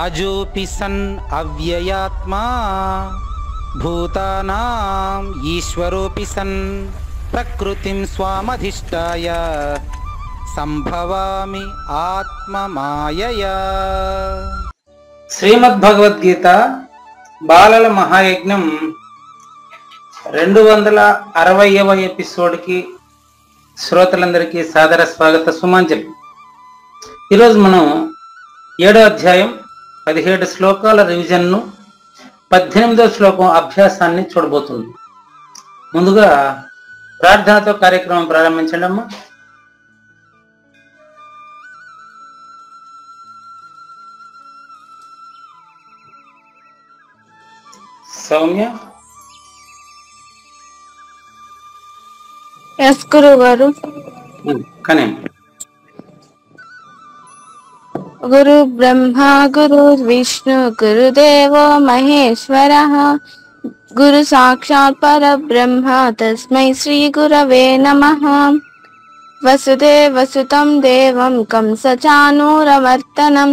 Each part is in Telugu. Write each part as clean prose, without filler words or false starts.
అజోపి సన్ అవ్యయాత్మా భూతానాం ఈశ్వరోపి సన్ ప్రకృతిం స్వామధిష్టాయ సంభవామి ఆత్మమాయయా. శ్రీమద్భగవద్గీత బాలల మహాయజ్ఞం 260వ ఎపిసోడ్కి శ్రోతలందరికీ సాదర స్వాగత సుమాంజలి. ఈరోజు మనం 7వ అధ్యాయం 17 శ్లోకాల రివిజన్ను 18వ శ్లోకం అభ్యాసాన్ని చూడబోతుంది. ముందుగా ప్రార్థనతో కార్యక్రమం ప్రారంభించండి అమ్మా. సౌమ్య. ఎస్ గురుగారు. కానీ గురు బ్రహ్మ గురు విష్ణు గురుదేవో మహేశ్వర గురు సాక్షాత్ పరబ్రహ్మ తస్మై శ్రీ గురవే నమః. వసుదేవసుతం దేవం కంసచానూరమర్దనం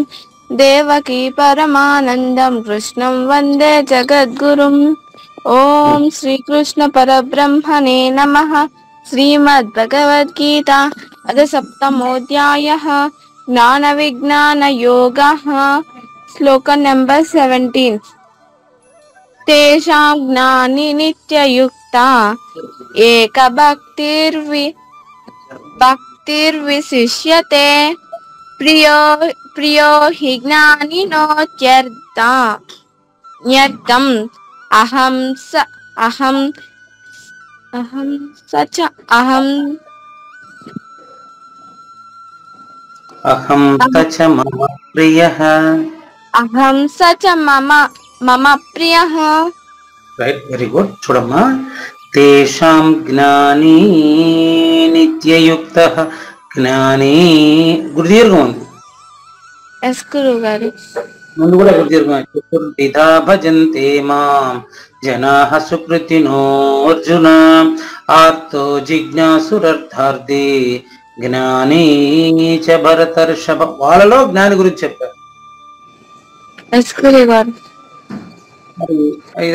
దేవకీ పరమానందం కృష్ణం వందే జగద్గురుం. ఓం శ్రీకృష్ణ పరబ్రహ్మణే నమః. శ్రీమద్భగవద్గీత అథ సప్తమోధ్యాయః జ్ఞాన విజ్ఞాన యోగః. శ్లోక నంబర్ 17. తేషాం జ్ఞాని నిత్యయుక్త ఏక భక్తిర్విశిష్యతే ప్రియో హి జ్ఞానినోత్యర్థం అహం స చ మమ ప్రియః. Right, very good. చూడమ్మా, తేషాం జ్ఞానీ నిత్యయుక్తః. జ్ఞానీ గురుదీర్ఘం ఉంది. ఎస్ గురుగారు. ముందు కూడా గురుదీర్ఘం. చతుర్విధా భజంతే మాం జనాః సుకృతినో అర్జున ఆర్తో జిజ్ఞాసురర్థార్థి జ్ఞానీ చ భరతర్షభ. వాళ్ళలో జ్ఞాని గురించి చెప్పారు. ఎస్ గురుగారు.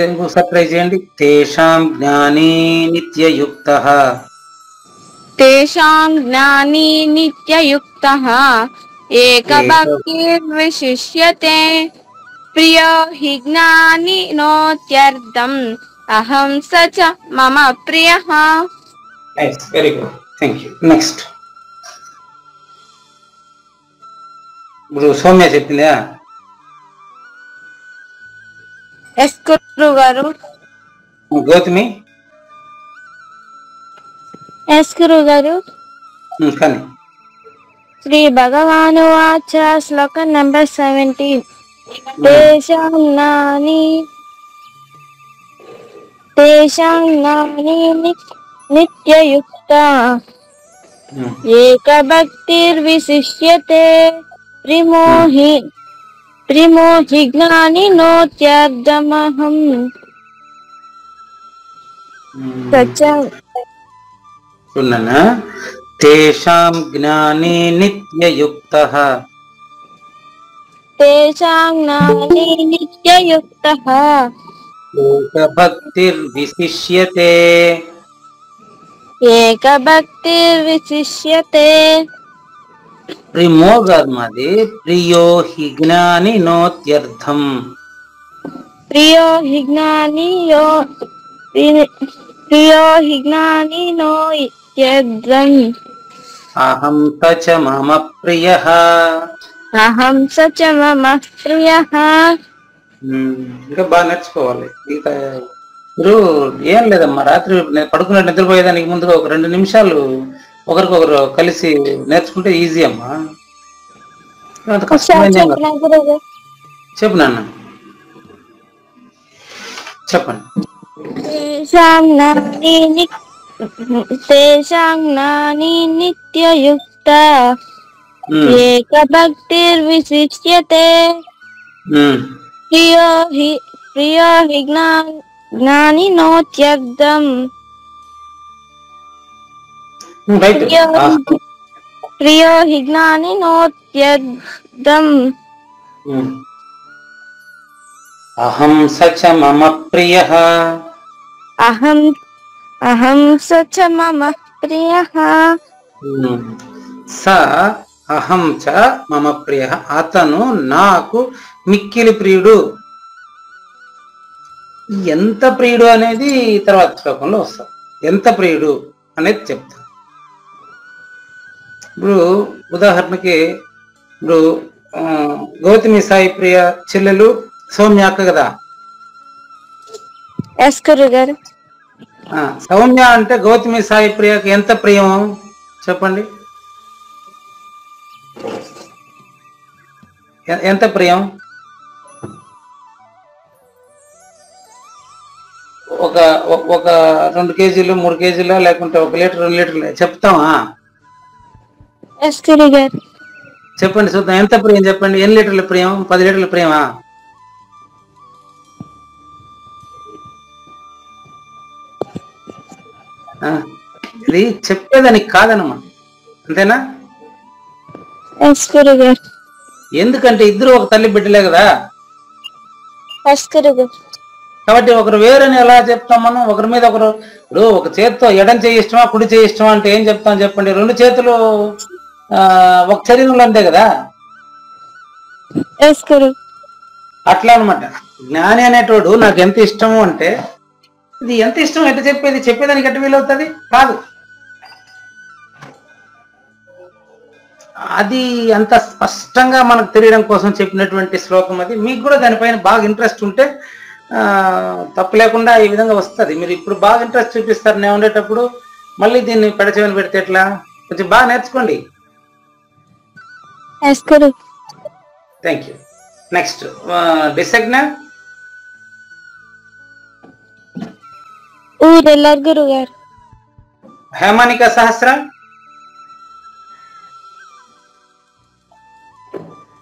ఇంకోసారి ట్రై చేయండి. తేషాం జ్ఞానీ నిత్యయుక్తః. తేషాం జ్ఞానీ నిత్యయుక్తః ఏక భక్తిర్విశిష్యతే ప్రియో హి జ్ఞానినోత్యర్థం అహం స చ మమ ప్రియః. Very good, thank you. Next ఇప్పుడు సౌమ్య చెప్పిందా? ఎస్ గురుగారు. గౌతమి. ఎస్ గురుగారు. కానీ శ్రీ భగవాను వాచ. శ్లోక నంబర్ 17. తేషాం జ్ఞాని నిత్యయుక్త ఏక భక్తిర్విశిష్యతే ప్రిమో హి జ్ఞానినోత్యర్థమహం చూడన్నా. తేషాం జ్ఞానీ నిత్యయుక్తః. తేషాం జ్ఞాని నిత్యయుక్తః ఏక భక్తిర్విశిష్యతే. ఏక భక్తిర్విశిష్యతే. ప్రిమో గారు మాది. ప్రియో హి జ్ఞానినోత్యర్థం. ప్రియో హి జ్ఞానినోత్యర్థం అహం చ మమ ప్రియః. అహం స చ మమ ప్రియః. ఇంకా బాగా నేర్చుకోవాలి. ఇంకా మీరు ఏం లేదమ్మా, రాత్రి పడుకునే నిద్రపోయేదానికి ముందుగా ఒక 2 నిమిషాలు ఒకరికొకరు కలిసి నేర్చుకుంటే ఈజీ అమ్మా. అంత కష్టమైంది. చెప్పు నాన్న, చెప్పండి. తేషాం జ్ఞాని నిత్యయుక్త ఏక భక్తిర్విశిష్యతే ప్రియో హి జ్ఞానినోత్యర్థం. ప్రియో హి జ్ఞానినోత్యర్థం అహం సచ మమ ప్రియః అహం అహం స చ మమ ప్రియః స అహం చ మమ ప్రియః అతను నాకు మిక్కిలి ప్రియుడు. ఎంత ప్రియుడు అనేది తర్వాత శ్లోకంలో వస్తుంది. ఎంత ప్రియుడు అనేది చెప్తాను. ఇప్పుడు ఉదాహరణకి ఇప్పుడు గౌతమి సాయి ప్రియ చెల్లెలు సౌమ్య అక్క కదా. ఎస్ గురుగారు. సౌమ్య అంటే గౌతమి సాయి ప్రియకి ఎంత ప్రియం చెప్పండి. ఎంత ప్రియం? ఒక 2 కేజీలు 3 కేజీలు లేకుంటే 1 లీటర్ 2 లీటర్లు చెప్తామా? ఎస్ గురుగారు. చెప్పండి చూద్దాం. ఎంత ప్రియం చెప్పండి. ఎన్ని లీటర్ల ప్రియం? 10 లీటర్ల ప్రియమా? ఇది చెప్పేదానికి కాదనమాట. అంతేనా? ఎస్ గురుగారు. ఎందుకంటే ఇద్దరు ఒక తల్లి బిడ్డలే కదా. ఎస్ గురుగారు. కాబట్టి ఒకరు వేరని ఎలా చెప్తాం మనం? ఒకరి మీద ఒకరు. ఇప్పుడు ఒక చేతితో ఎడం చేయి ఇష్టమా కుడి చేయి ఇష్టమా అంటే ఏం చెప్తాం చెప్పండి? 2 చేతులు ఒక శరీరంలో అంతే కదా. అట్లా అనమాట. జ్ఞాని అనేటోడు నాకు ఎంత ఇష్టము అంటే ఇది ఎంత ఇష్టం ఎట్లా చెప్పేది? చెప్పేదానికి ఎట్ట వీలవుతుంది? కాదు. అది అంత స్పష్టంగా మనకు తెలియడం కోసం చెప్పినటువంటి శ్లోకం అది. మీకు కూడా దానిపైన బాగా ఇంట్రెస్ట్ ఉంటే తప్పు లేకుండా ఈ విధంగా వస్తుంది. మీరు ఇప్పుడు బాగా ఇంట్రెస్ట్ చూపిస్తారు నేను ఉండేటప్పుడు, మళ్ళీ దీన్ని పెడచెవిని పెడితే ఎట్లా? కొంచెం బాగా నేర్చుకోండి. Thank you. నెక్స్ట్ డిసగ్న గురుగారు. హేమానిక సహస్ర,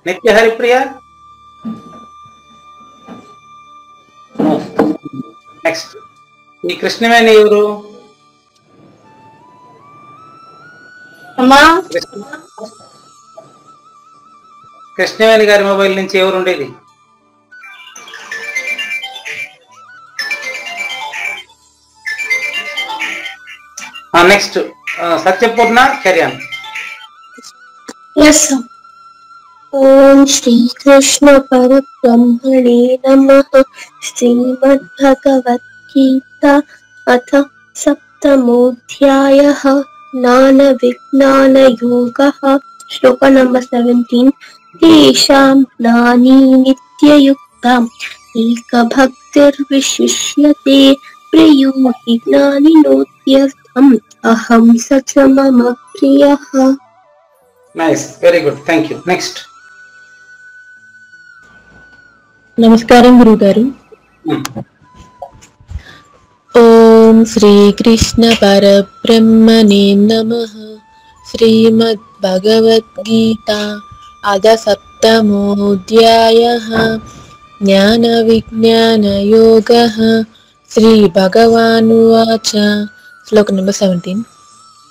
నిత్య హరిప్రియ. నెక్స్ట్ ఈ కృష్ణవేణి ఎవరు? కృష్ణవేణి గారి మొబైల్ నుంచి ఎవరు ఉండేది? నెక్స్ట్ సత్యపూర్ణ క్యారియన్. ఓం శ్రీకృష్ణ పరబ్రహ్మణే నమః. శ్రీమద్భగవద్గీత అథ సప్తమోధ్యాయః జ్ఞాన విజ్ఞాన యోగః. శ్లోక నంబర్ 17. తేషాం జ్ఞానీ నిత్యయుక్తం ఏకభక్తిర్విశిష్యతే ప్రియో హి జ్ఞానినోత్యర్థం అహం స చ మమ ప్రియః. Nice, very good, thank you. Next. నమస్కారం గురుగారు. ఓం శ్రీకృష్ణ పరబ్రహ్మణే నమః. శ్రీమద్ భగవద్గీత అథ సప్తమోధ్యాయః జ్ఞాన విజ్ఞాన యోగః. శ్రీ భగవానువాచ. శ్లోక నంబర్ 17.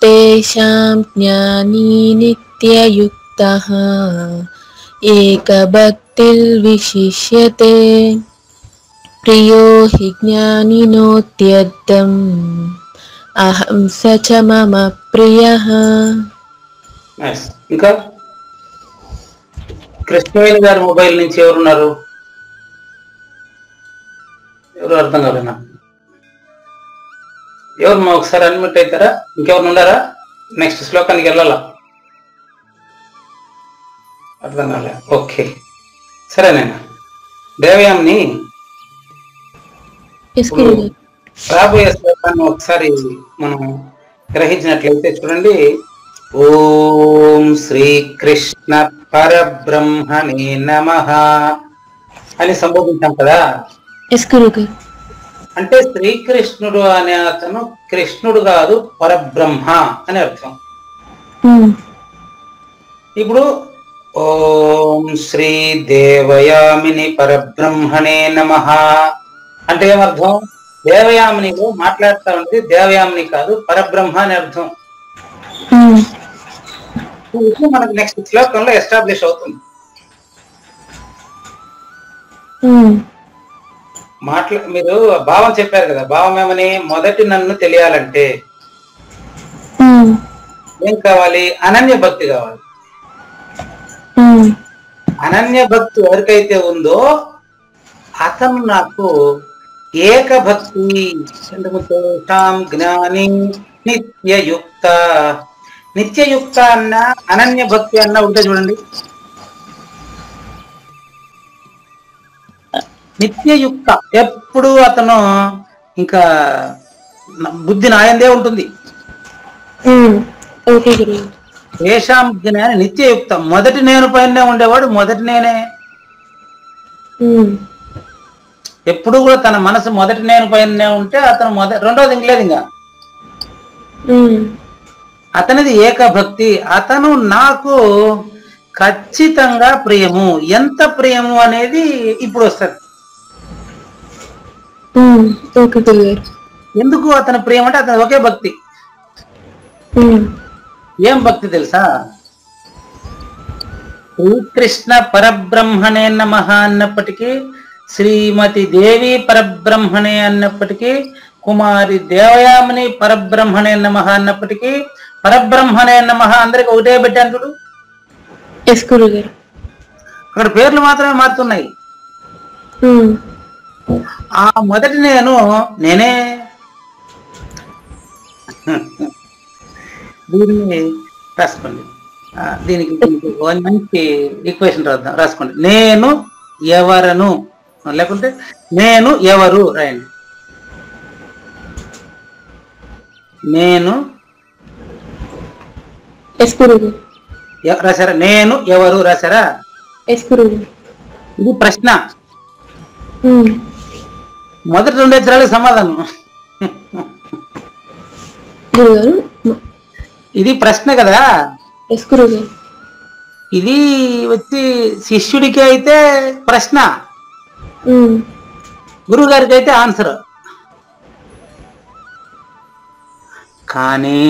తేషాం జ్ఞానీ నిత్యయుక్తః ఏకభక్తిర్విశిష్యతే ప్రియో హి జ్ఞానినోత్యర్థం అహం స చ మమ ప్రియః. ఇంకా కృష్ణవేణి గారి మొబైల్ నుంచి ఎవరున్నారు? ఎవరు అర్థం కాలేనా? ఎవరు మా ఒకసారి అన్మిట్ అవుతారా? ఇంకెవరు ఉన్నారా? నెక్స్ట్ శ్లోకానికి వెళ్ళాలా? అర్థం కాలే. ఓకే, సరేనైనా. దేవయామ్ని రాబోయే శ్లోకాన్ని ఒకసారి మనం గ్రహించినట్లయితే చూడండి. ఓం శ్రీకృష్ణ పరబ్రహ్మణే నమః అని సంబోధించాం కదా. అంటే శ్రీకృష్ణుడు అనే అతను కృష్ణుడు కాదు, పరబ్రహ్మ అని అర్థం. ఇప్పుడు ఓం శ్రీ దేవయామిని పరబ్రహ్మణే నమః అంటే ఏమర్థం? దేవయామినిలో మాట్లాడుతా ఉంది, దేవయామిని కాదు పరబ్రహ్మ అని అర్థం. మనకు నెక్స్ట్ శ్లోకంలో ఎస్టాబ్లిష్ అవుతుంది. మీరు భావం చెప్పారు కదా, భావం ఏమని, మొదటి నన్ను తెలియాలంటే ఏం కావాలి? అనన్య భక్తి కావాలి. అనన్య భక్తి ఎవరికైతే ఉందో అతను నాకు ఏకభక్తి, జ్ఞాని నిత్యయుక్త. నిత్యయుక్త అన్న అనన్య భక్తి అన్న ఉంటే చూడండి. నిత్యయుక్త ఎప్పుడు అతను ఇంకా బుద్ధి నాయందే ఉంటుంది. ఏషాం జ్ఞాని నిత్యయుక్త, మొదటి నేను పైన ఉండేవాడు మొదటి నేనే. ఎప్పుడు కూడా తన మనసు మొదటి నేను పైన ఉంటే అతను రెండోది ఇంకలేదు. ఇంకా అతనిది ఏకభక్తి. అతను నాకు ఖచ్చితంగా ప్రియము. ఎంత ప్రియము అనేది ఇప్పుడు వస్తుంది. ఎందుకు అతని ప్రియం అంటే అతను ఒకే భక్తి. ఏం భక్తి తెలుసా? శ్రీకృష్ణ పరబ్రహ్మణే నమః అన్నప్పటికీ, శ్రీమతి దేవి పరబ్రహ్మణే అన్నప్పటికీ, కుమారి దేవయామిని పరబ్రహ్మణే నమః అన్నప్పటికీ, పరబ్రహ్మణే నమః అందరికి ఒకటే పెట్టాను చూడు. అక్కడ పేర్లు మాత్రమే మారుతున్నాయి. ఆ మొదటి నేనే. దీన్ని రాసుకోండి. దీనికి మంచి ఈక్వేషన్ రాసుకోండి. నేను ఎవరను, లేకుంటే నేను ఎవరు రాయండి. నేను రాశారా? నేను ఎవరు రాశారా? ఇది ప్రశ్న. మొదటి 2 అక్షరాలకు సమాధానం. ఇది ప్రశ్న కదా. ఇది వచ్చి శిష్యుడికి అయితే ప్రశ్న, గురువు గారికి అయితే ఆన్సర్. కానీ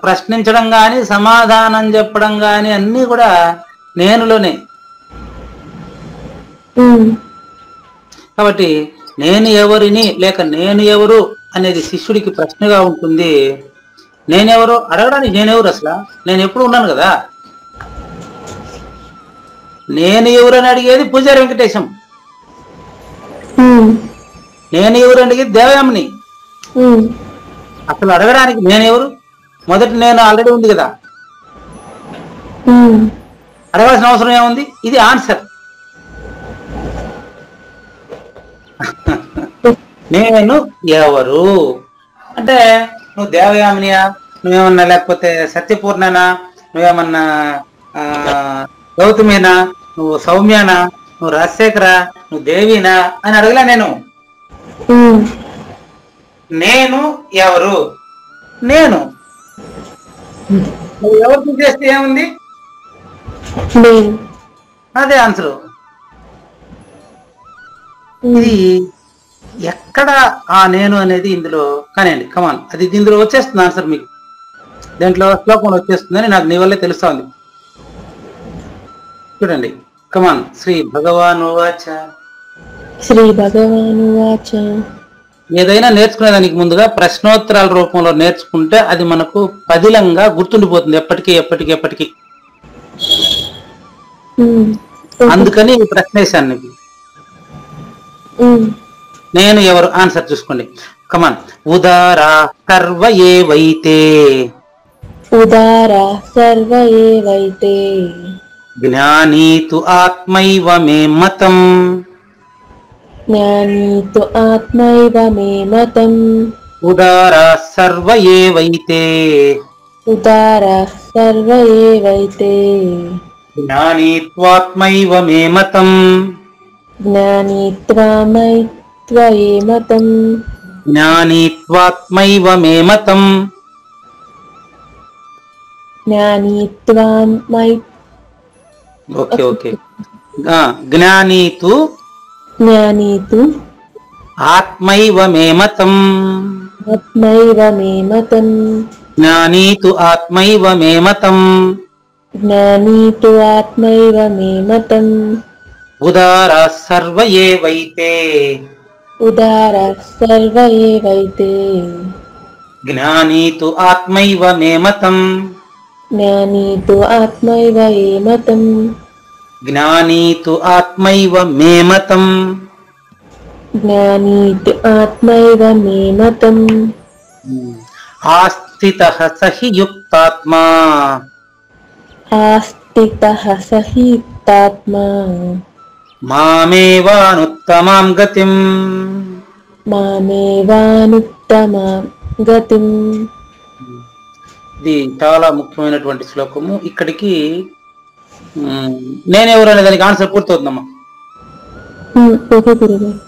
ప్రశ్నించడం గాని సమాధానం చెప్పడం గాని అన్ని కూడా నేనులోనే. కాబట్టి నేను ఎవరిని లేక నేను ఎవరు అనేది శిష్యుడికి ప్రశ్నగా ఉంటుంది. నేనెవరు అడగడానికి నేనెవరు? అసలు నేను ఎప్పుడు ఉన్నాను కదా. నేను ఎవరు అని అడిగేది పూజారి వెంకటేశం. నేను ఎవరు అడిగేది దేవయామిని. అసలు అడగడానికి నేనెవరు? మొదటి నేను ఆల్రెడీ ఉంది కదా, అడగాల్సిన అవసరం ఏముంది? ఇది ఆన్సర్. నేను ఎవరు అంటే, నువ్వు దేవయామినియా, నువ్వేమన్నా లేకపోతే సత్యపూర్ణనా, నువ్వేమన్నా గౌతమేనా, నువ్వు సౌమ్యనా, నువ్వు రాజశేఖరా, నువ్వు దేవినా అని అడగలే. నేను ఎవరు? నేను. నువ్వు ఎవరు చేస్తే ఏముంది? అదే ఆన్సరు. ఇది ఎక్కడ ఆ నేను అనేది ఇందులో కానివ్వండి, కమాన్, అది ఇందులో వచ్చేస్తుంది ఆన్సర్. మీకు దాంట్లో శ్లోకంలో వచ్చేస్తుందని నాకు నీ వల్లే తెలుస్తా ఉంది. చూడండి, కమాన్. శ్రీ భగవానువాచ. ఏదైనా నేర్చుకునేదానికి ముందుగా ప్రశ్నోత్తరాల రూపంలో నేర్చుకుంటే అది మనకు పదిలంగా గుర్తుండిపోతుంది ఎప్పటికీ. అందుకని ఈ ప్రశ్న వేశాను నీకు. నేను ఎవరు? ఆన్సర్ చూసుకోండి, కమాన్. ఉదారా సర్వ ఏవైతే జ్ఞానీతు ఆత్మైవ మే మతం. ఉదారా సర్వ ఏవైతే జ్ఞానీత్వాత్మైవ మే మతం. జ్ఞానీత్వాత్మైవ మే మతం. ఓకే. జ్ఞానీతు ఆత్మైవ మే మతం. జ్ఞానీతు ఆత్మైవ మే మతం. ఉదారా సర్వ ఏవైతే ఉదార సర్వ ఏవైతే జ్ఞానీ తు ఆత్మైవ మే మతం. జ్ఞానీ తు ఆత్మైవ ఏమతం. జ్ఞానీ తు ఆత్మైవ మే మతం. జ్ఞానీ తు ఆత్మైవ మే మతం. ఆస్థితః సహి యుక్తాత్మా. ఆస్థితః సహి యుక్తాత్మా. మామేవానుత్తమాం గతిం. మామేవానుత్తమాం గతిం. ఇది చాలా ముఖ్యమైనటువంటి శ్లోకము. ఇక్కడికి నేనెవరు అనే దానికి ఆన్సర్ పూర్తవుతుందమ్మా. ఓకే గురుగారు.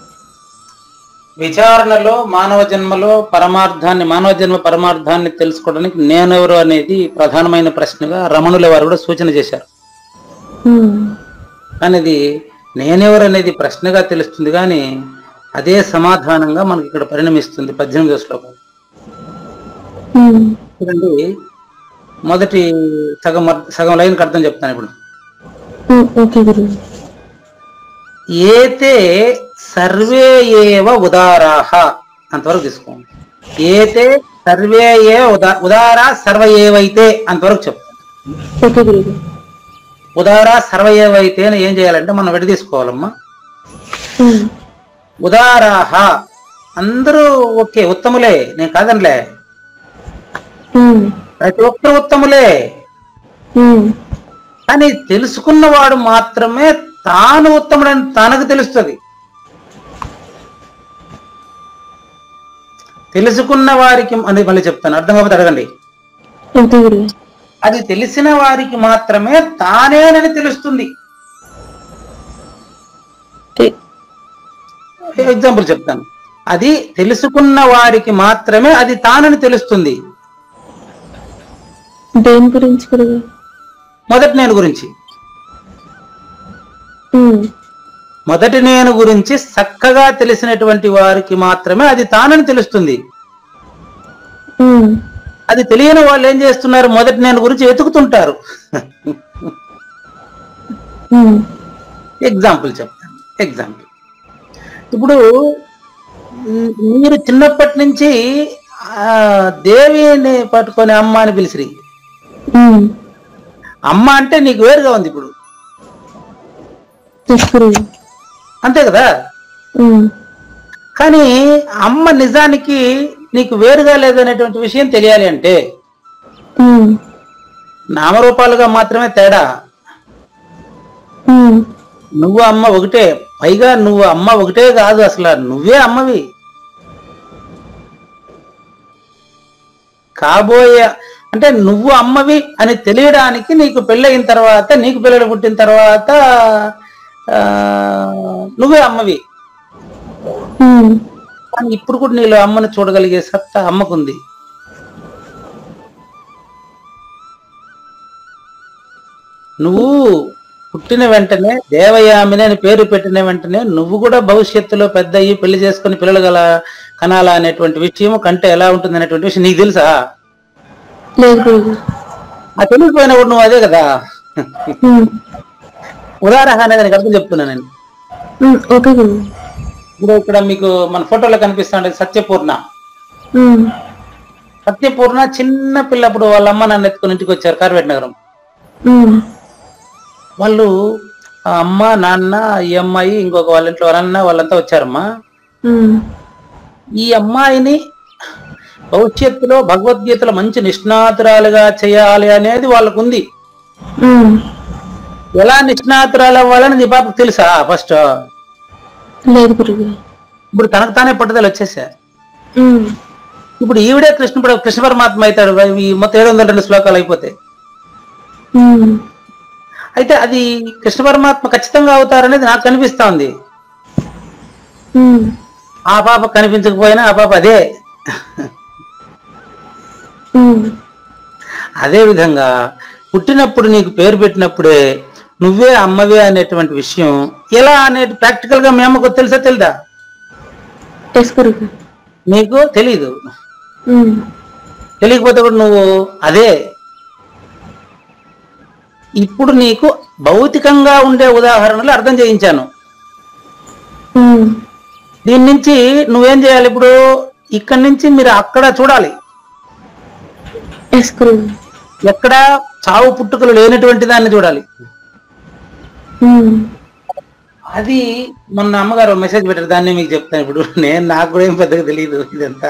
విచారణలో మానవ జన్మ పరమార్థాన్ని తెలుసుకోవడానికి నేనెవరు అనేది ప్రధానమైన ప్రశ్నగా రమణుల వారు కూడా సూచన చేశారు. కానీ ఇది నేనెవరు అనేది ప్రశ్నగా తెలుస్తుంది, కానీ అదే సమాధానంగా మనకి ఇక్కడ పరిణమిస్తుంది 18వ శ్లోకం. చూడండి, మొదటి సగం లైన్కి అర్థం చెప్తాను ఇప్పుడు. ఏతే సర్వే ఏవ ఉదారాహ అంతవరకు తీసుకోండి. ఏతే సర్వే ఏ ఉదారా సర్వ ఏవైతే అంతవరకు చెప్తాను. ఉదారా సర్వ ఏవైతే అని ఏం చేయాలంటే మనం విడ తీసుకోవాలమ్మా. ఉదారాహ అందరూ ఓకే, ఉత్తములే, నేను కాదనిలే, ప్రతి ఒక్కరు ఉత్తములే. కానీ తెలుసుకున్నవాడు మాత్రమే తాను ఉత్తముడని తనకు తెలుస్తుంది. తెలుసుకున్న వారికి అనేది మళ్ళీ చెప్తాను, అర్థం కాకపోతే అడగండి. అది తెలిసిన వారికి మాత్రమే తానేనని తెలుస్తుంది. ఎగ్జాంపుల్ చెప్తాను. అది తెలుసుకున్న వారికి మాత్రమే అది తానని తెలుస్తుంది. దేని గురించి? మొదటి నేను గురించి. మొదటి నేను గురించి చక్కగా తెలిసినటువంటి వారికి మాత్రమే అది తానని తెలుస్తుంది. అది తెలియని వాళ్ళు ఏం చేస్తున్నారు? మొదటి నేను గురించి వెతుకుతుంటారు. ఎగ్జాంపుల్ చెప్తాను. ఎగ్జాంపుల్, ఇప్పుడు మీరు చిన్నప్పటి నుంచి దేవిని పట్టుకొని అమ్మ అని పిలిచిరి. అమ్మ అంటే నీకు వేరుగా ఉంది ఇప్పుడు, అంతే కదా? కానీ అమ్మ నిజానికి నీకు వేరుగా లేదనేటువంటి విషయం తెలియాలి అంటే నామరూపాలుగా మాత్రమే తేడా. నువ్వు అమ్మ ఒకటే, పైగా నువ్వు అమ్మ ఒకటే కాదు, అసలు నువ్వే అమ్మవి. కాబోయే అంటే నువ్వు అమ్మవి అని తెలియడానికి నీకు పెళ్ళయిన తర్వాత, నీకు పిల్లలు పుట్టిన తర్వాత నువ్వే అమ్మవి. కానీ ఇప్పుడు కూడా నీలో అమ్మని చూడగలిగే సత్తా అమ్మకుంది. నువ్వు పుట్టిన వెంటనే దేవయామిని అని పేరు పెట్టిన వెంటనే నువ్వు కూడా భవిష్యత్తులో పెద్ద అయ్యి పెళ్లి చేసుకుని పిల్లలు కనాలా అనేటువంటి విషయం కంటే ఎలా ఉంటుంది అనేటువంటి విషయం నీకు తెలుసా? ఆ తెలియకపోయినప్పుడు నువ్వు అదే కదా. ఉదాహరణ అనేది నీకు అర్థం చెప్తున్నా నేను. ఇప్పుడు ఇక్కడ మీకు మన ఫోటోలో కనిపిస్తా ఉండేది సత్యపూర్ణ. సత్యపూర్ణ చిన్న పిల్లప్పుడు వాళ్ళ అమ్మ నాన్న ఎత్తుకుని ఇంటికి వచ్చారు కార్వేట్ నగరం. వాళ్ళు అమ్మ నాన్న ఈ అమ్మాయి ఇంకొక వాళ్ళ ఇంట్లో వాళ్ళన్న వాళ్ళంతా వచ్చారమ్మా. ఈ అమ్మాయిని భవిష్యత్తులో భగవద్గీతలో మంచి నిష్ణాతురాలుగా చేయాలి అనేది వాళ్ళకుంది. ఎలా నిష్ణాతురాలు అవ్వాలని నీ పాపకు తెలుసా? ఫస్ట్ ఇప్పుడు తనకు తానే పట్టుదల వచ్చేసా. ఇప్పుడు ఈవిడే కృష్ణ పరమాత్మ అవుతాడు. ఈ మొత్తం 702 శ్లోకాలు అయిపోతాయి. అయితే అది కృష్ణ పరమాత్మ ఖచ్చితంగా అవుతారనేది నాకు కనిపిస్తా ఉంది. ఆ పాప కనిపించకపోయినా ఆ పాప అదే. అదే విధంగా పుట్టినప్పుడు నీకు పేరు పెట్టినప్పుడే నువ్వే అమ్మవే అనేటువంటి విషయం ఎలా అనేది ప్రాక్టికల్ గా మీ అమ్మకు తెలుసా తెలీదా? నీకు తెలీదు. తెలియకపోతే కూడా నువ్వు అదే. ఇప్పుడు నీకు భౌతికంగా ఉండే ఉదాహరణలు అర్థం చేయించాను. దీని నుంచి నువ్వేం చేయాలి? ఇప్పుడు ఇక్కడి నుంచి మీరు అక్కడ చూడాలి. ఎక్కడ చావు పుట్టుకలు లేనటువంటి దాన్ని చూడాలి. అది మొన్న అమ్మగారు మెసేజ్ పెట్టారు, దాన్ని మీకు చెప్తాను. ఇప్పుడు నాకు కూడా ఏం పెద్దగా తెలియదు ఇదంతా,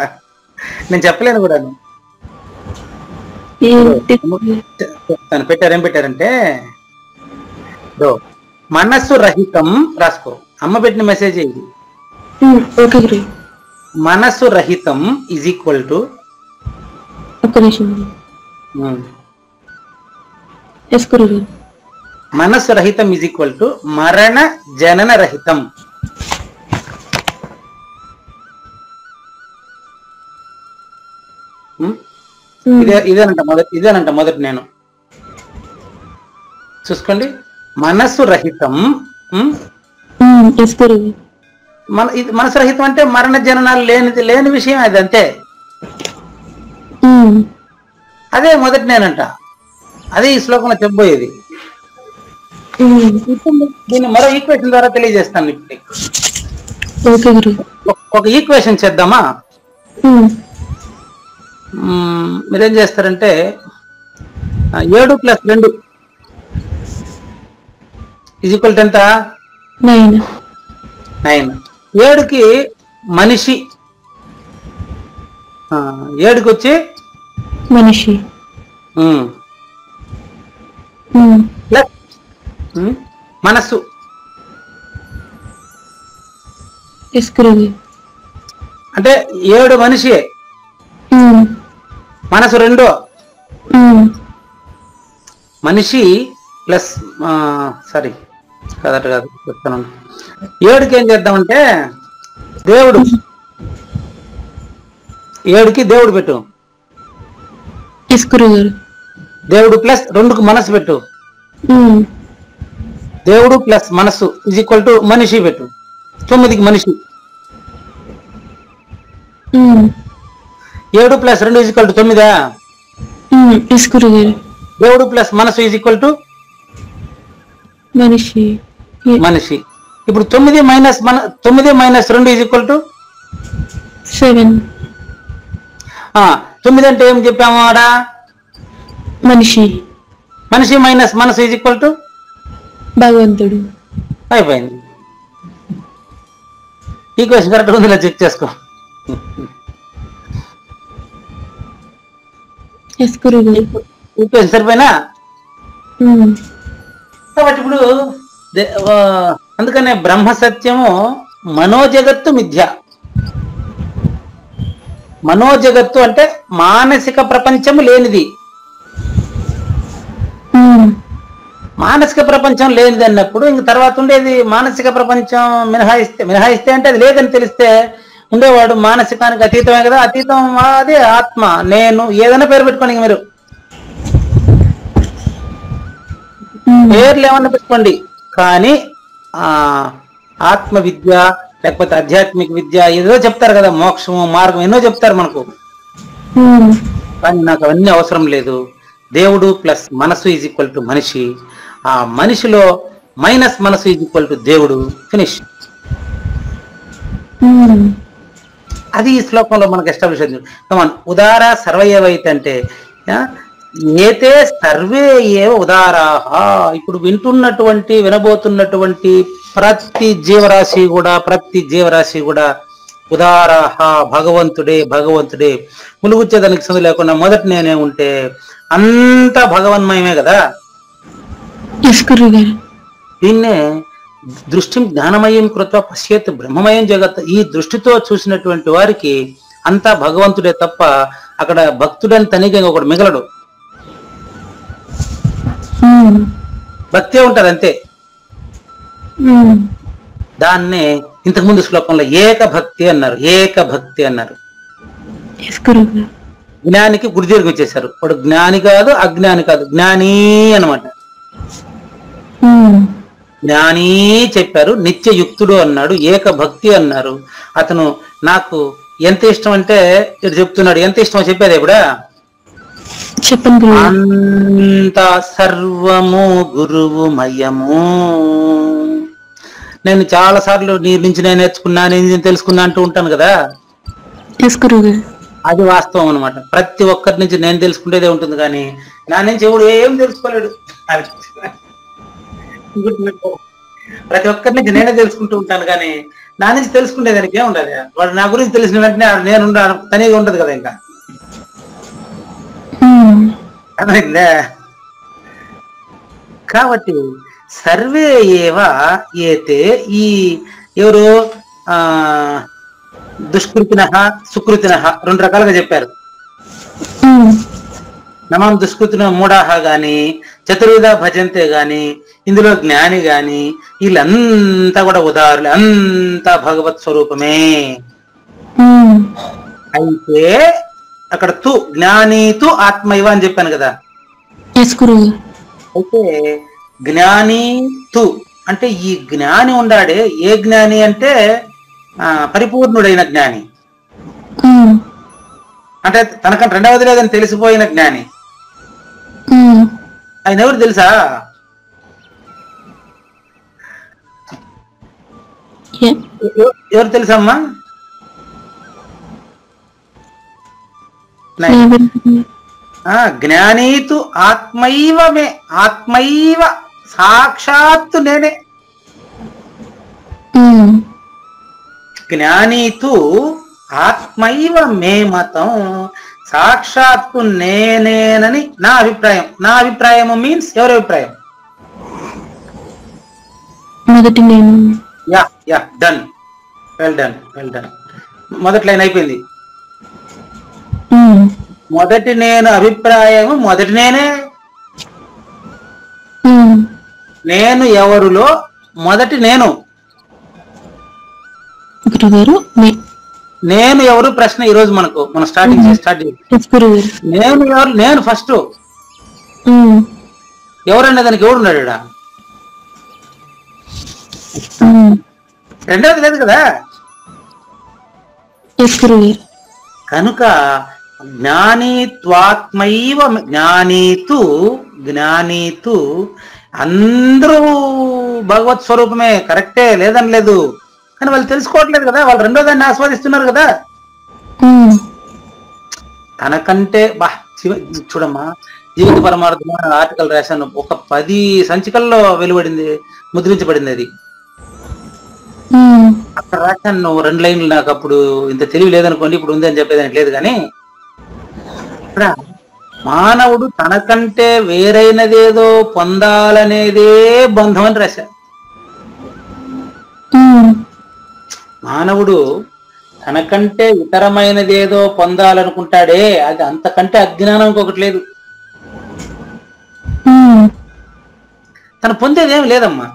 నేను చెప్పలేను కూడా. చెప్తాను. ఏం పెట్టారంటే మనస్సు రహితం, రాసుకో, అమ్మ పెట్టిన మెసేజ్ ఇది. మనస్సు రహితం ఈజ్ ఈక్వల్ టు, మనస్సు రహితం ఈజ్ ఈక్వల్ టు మరణ జనన రహితం. ఇదేనంట మొదటి నేను చూసుకోండి. మనస్సు రహితం, మనసు రహితం అంటే మరణ జననాలు లేని విషయం అది, అంతే. అదే మొదటి నేనంట, అదే ఈ శ్లోకంలో చెప్పబోయేది. దీన్ని మరో ఈక్వేషన్ ద్వారా తెలియజేస్తాను. ఇప్పుడు ఒక ఈక్వేషన్ చేద్దామా? మీరేం చేస్తారంటే 7 + 2 = ఎంత? 9. 7కి మనిషి, 7కి వచ్చి మనిషి ప్లస్ మనస్సు. అంటే 7 మనిషి, మనసు 2. మనిషి ప్లస్ సారీ కాదట కాదు చెప్తాను. 7కి ఏం చేద్దామంటే దేవుడు, 7కి దేవుడు పెట్టు. దేవుడు ప్లస్ 2కు మనసు పెట్టు. దేవుడు ప్లస్ మనస్సు = మనిషి పెట్టు. 9కి మనిషి. 7 + 2 = 9. దేవుడు ప్లస్ మనసు = మనిషి. మనిషి. ఇప్పుడు 9 - 2 = 7. 9 అంటే ఏం చెప్పాము ఆడ? మనిషి. మనిషి మైనస్ మనసు = భగవంతుడు. అయిపోయింది. ఈక్వేషన్ కరెక్ట్ ఉందిలా చెక్ చేసుకో. ఈక్వేషన్ సరిపోయినా? కాబట్టి ఇప్పుడు అందుకనే బ్రహ్మ సత్యము, మనోజగత్తు మిథ్య. మనోజగత్తు అంటే మానసిక ప్రపంచము లేనిది. మానసిక ప్రపంచం లేనిది అన్నప్పుడు ఇంక తర్వాత ఉండేది మానసిక ప్రపంచం మినహాయిస్తే అంటే అది లేదని తెలిస్తే ఉండేవాడు మానసికానికి అతీతమే కదా. అతీతం అదే ఆత్మ, నేను, ఏదైనా పేరు పెట్టుకోండి. మీరు పేర్లు ఏమన్నా పెట్టుకోండి, కానీ ఆత్మ విద్య లేకపోతే ఆధ్యాత్మిక విద్య ఏదో చెప్తారు కదా, మోక్షము, మార్గం ఎన్నో చెప్తారు మనకు. కానీ నాకు అవన్నీ అవసరం లేదు. దేవుడు ప్లస్ మనసు = మనిషి. ఆ మనిషిలో మైనస్ మనసు = దేవుడు. ఫినిష్. అది ఈ శ్లోకంలో మనకు ఎస్టాబ్లిష్ అయింది. ఉదార సర్వయేవైతే అంటే ఏతే సర్వే ఏవ ఉదారాహ. ఇప్పుడు వినబోతున్నటువంటి ప్రతి జీవరాశి కూడా ఉదారాహ, భగవంతుడే. ములుగుచ్చేదానికి సందు లేకుండా మొదటి నేనే ఉంటే అంతా భగవన్మయమే కదా. దీన్నే దృష్టి జ్ఞానమయం కృత్వ పశ్యేత్ బ్రహ్మమయం జగత్. ఈ దృష్టితో చూసినటువంటి వారికి అంతా భగవంతుడే తప్ప అక్కడ భక్తుడని తనిగా ఒకడు మిగలడు. భక్తే ఉంటది అంతే. దాన్నే ఇంతకుముందు శ్లోకంలో ఏకభక్తి అన్నారు. జ్ఞానికి గురుదీర్ఘం వచ్చేసారు. వాడు జ్ఞాని కాదు, అజ్ఞాని కాదు, జ్ఞాని అన్నమాట. జ్ఞాని చెప్పారు, నిత్యయుక్తుడు అన్నాడు, ఏకభక్తి అన్నారు. అతను నాకు ఎంత ఇష్టం అంటే ఇటు చెప్తున్నాడు. ఎంత ఇష్టమో చెప్పేది ఇప్పుడు చెప్పండి గురువు. అంత సర్వము గురువు మయము. నేను చాలా సార్లు నీ నుంచి నేను నేర్చుకున్నా, నేను తెలుసుకున్నా అంటూ ఉంటాను కదా, ఎస్ గురువు గారు. అది వాస్తవం అనమాట. ప్రతి ఒక్కరి నుంచి నేను తెలుసుకునేదే ఉంటుంది, కానీ నా నుంచి ఎవడు ఏం తెలుసుకోలేడు. ప్రతి ఒక్కరి నుంచి నేనే తెలుసుకుంటూ ఉంటాను, కానీ నా నుంచి తెలుసుకునేదానికి ఏముండదు. వాడు నా గురించి తెలిసిన వెంటనే నేను తనీగా ఉంటది కదా ఇంకా. అర్థమైందా? కాబట్టి సర్వే ఏవ ఏతే, ఈ ఎవరు దుష్కృతిన సుకృతిన రెండు రకాలుగా చెప్పారు. నమం దుష్కృతిన మూఢాహ గాని, చతుర్విధ భజంతే గాని, ఇందులో జ్ఞాని గాని, వీళ్ళంతా కూడా ఉదాహరణలు, అంతా భగవత్ స్వరూపమే. అయితే అక్కడ తు జ్ఞాని తు ఆత్మైవ అని చెప్పాను కదా. అయితే జ్ఞాని తు అంటే ఈ జ్ఞాని ఉండాడే. ఏ జ్ఞాని అంటే పరిపూర్ణుడైన జ్ఞాని, అంటే తనకంటే రెండవది లేదని తెలిసిపోయిన జ్ఞాని. ఆయన ఎవరు తెలుసా? ఎవరు తెలుసమ్మా? జ్ఞానీతు ఆత్మైవ మే, ఆత్మైవ సాక్షాత్తు నేనే. జ్ఞానీతు ఆత్మైవ మే మతం, సాక్షాత్తు నేనేనని నా అభిప్రాయం. నా అభిప్రాయం మీన్స్ ఎవరి అభిప్రాయం? మొదటి నేను. Yeah yeah done, well done, well done. మొదటి లైన్ అయిపోయింది. మొదటి నేను అభిప్రాయం, మొదటి నేనే. నేను ఎవరులో మొదటి నేను. నేను ఎవరు ప్రశ్న ఈ రోజు మనం స్టార్ట్ నేను ఎవరు, నేను ఫస్ట్ ఎవరన్నా దానికి ఎవరు ఉన్నాడు? రెండవది లేదు కదా. కనుక జ్ఞానీత్వాత్మైవ, జ్ఞానీతు అందరూ భగవత్ స్వరూపమే, కరెక్టే, లేదని లేదు. కానీ వాళ్ళు తెలుసుకోవట్లేదు కదా, వాళ్ళు రెండో దాన్ని ఆస్వాదిస్తున్నారు కదా. తనకంటే చూడమ్మా, జీవిత పరమార్థం ఆర్టికల్ రాశాను, ఒక 10 సంచికల్లో వెలువడింది, ముద్రించబడింది. అది అక్కడ రాశాను 2 లైన్లు. నాకు అప్పుడు ఇంత తెలివి లేదనుకోండి, ఇప్పుడు ఉంది అని చెప్పేదానికి లేదు. కానీ ఇక్కడ మానవుడు తనకంటే వేరైనదేదో పొందాలనేదే బంధం అని రాశారు. మానవుడు తనకంటే ఇతరమైనదేదో పొందాలనుకుంటాడే, అది అంతకంటే అజ్ఞానం ఇంకొకటి లేదు. తను పొందేదేమి లేదమ్మా.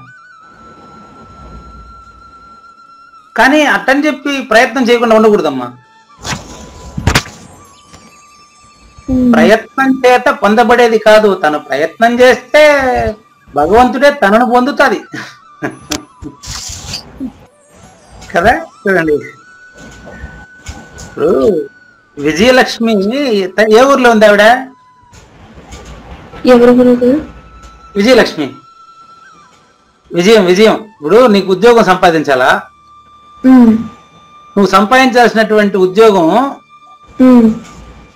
కానీ అట్టని చెప్పి ప్రయత్నం చేయకుండా ఉండకూడదమ్మా. ప్రయత్నం చేత పొందబడేది కాదు, తను ప్రయత్నం చేస్తే భగవంతుడే తనను పొందుతుంది కదా. చూడండి, ఇప్పుడు విజయలక్ష్మి ఏ ఊర్లో ఉంది ఆవిడ? విజయలక్ష్మి. విజయం. ఇప్పుడు నీకు ఉద్యోగం సంపాదించాలా? నువ్వు సంపాదించాల్సినటువంటి ఉద్యోగం,